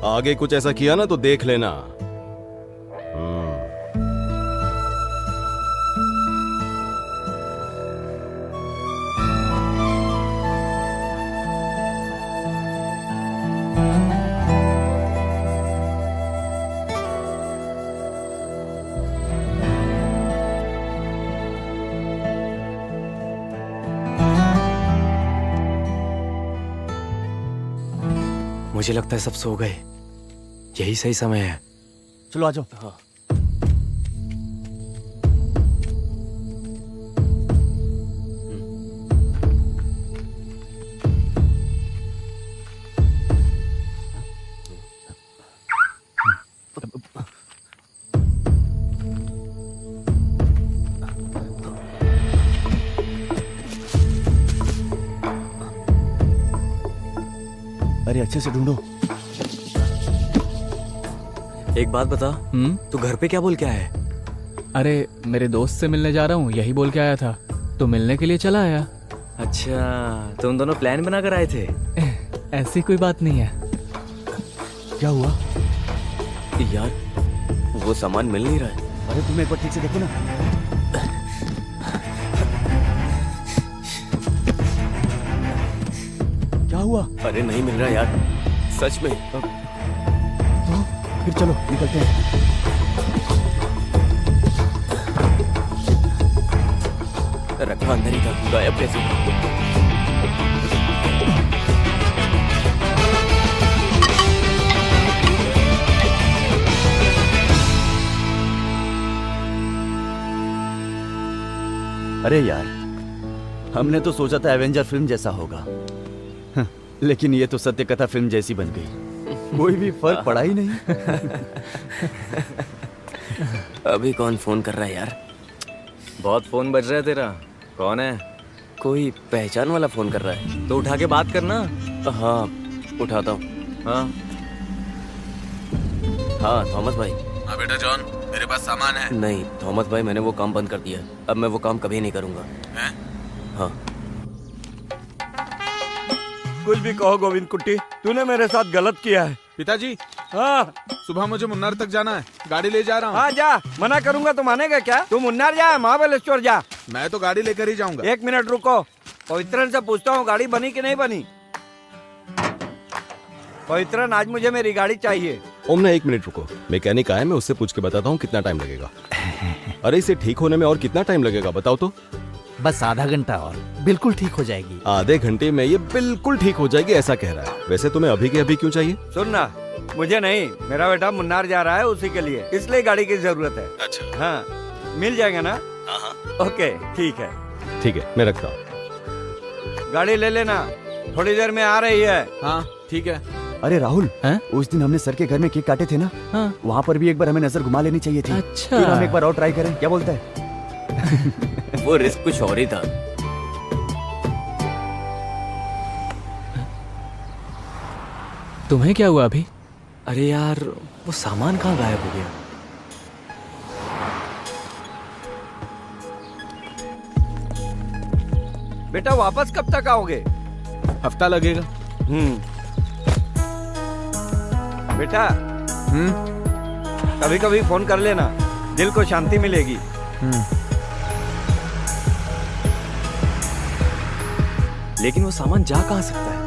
आगे कुछ ऐसा किया ना तो देख लेना। मुझे लगता है सब सो गए, यही सही समय है। चलो आ जाओ। हाँ। अरे अच्छे से ढूंढो। एक बात बता, तू घर पे क्या बोल के आया है? अरे मेरे दोस्त से मिलने जा रहा हूँ, यही बोल के आया था, तो मिलने के लिए चला आया। अच्छा, तुम दोनों प्लान बना कर आए थे? ऐसी कोई बात नहीं है। क्या हुआ यार? वो सामान मिल नहीं रहा है। अरे तुम एक बार ठीक से देखो ना। क्या हुआ? अरे नहीं मिल रहा यार, सच में। तो फिर चलो निकलते हैं। रखा अंदर ही था, गायब कैसे? अरे यार, हमने तो सोचा था एवेंजर फिल्म जैसा होगा, लेकिन ये तो सत्य कथा फिल्म जैसी बन गई। कोई भी फर्क पड़ा ही नहीं। अभी कौन फोन कर रहा है यार? बहुत फोन बज रहा है तेरा। कौन है? कोई पहचान वाला फोन कर रहा है। तो उठा के बात करना। हाँ, उठाता हूँ। हाँ हाँ, थॉमस भाई। हाँ बेटा जॉन, मेरे पास सामान है। नहीं थॉमस भाई, मैंने वो काम बंद कर दिया। अब मैं वो काम कभी नहीं करूँगा। हैं? हाँ। कुछ भी कहो गोविंद कुट्टी, तूने मेरे साथ गलत किया है। पिताजी, हाँ सुबह मुझे मुन्नार तक जाना है, गाड़ी ले जा रहा हूँ। हाँ जा, मना करूंगा तो मानेगा क्या? तू मुन्नार जा, महाबलेश्वर जा। मैं तो गाड़ी लेकर ही जाऊंगा। 1 मिनट रुको, पवित्रन से पूछता हूँ गाड़ी बनी कि नहीं बनी। पवित्रन, आज मुझे मेरी गाड़ी चाहिए। ओमना 1 मिनट रुको, मैकेनिक आया, मैं उससे पूछ के बताता हूँ कितना टाइम लगेगा। अरे इसे ठीक होने में और कितना टाइम लगेगा बताओ तो? बस आधा घंटा और बिल्कुल ठीक हो जाएगी। आधे घंटे में ये बिल्कुल ठीक हो जाएगी ऐसा कह रहा है। वैसे तुम्हें अभी के अभी क्यों चाहिए? सुनना, मुझे नहीं, मेरा बेटा मुन्नार जा रहा है उसी के लिए, इसलिए गाड़ी की जरूरत है। अच्छा। हाँ, मिल जाएगा ना? हाँ। ओके ठीक है। ठीक है, मैं रखता हूँ। गाड़ी ले लेना, थोड़ी देर में आ रही है। हाँ ठीक है। अरे राहुल, हैं? उस दिन हमने सर के घर में केक काटे थे ना, हाँ। वहाँ पर भी एक बार हमें नजर घुमा लेनी चाहिए थी। अच्छा। फिर हम एक बार और ट्राई करें, क्या बोलता है? वो रिस्क कुछ और ही था। तुम्हें क्या हुआ अभी? अरे यार, वो सामान कहाँ गायब हो गया? बेटा वापस कब तक आओगे? हफ्ता लगेगा। बेटा कभी कभी फोन कर लेना, दिल को शांति मिलेगी। लेकिन वो सामान जा कहाँ सकता है?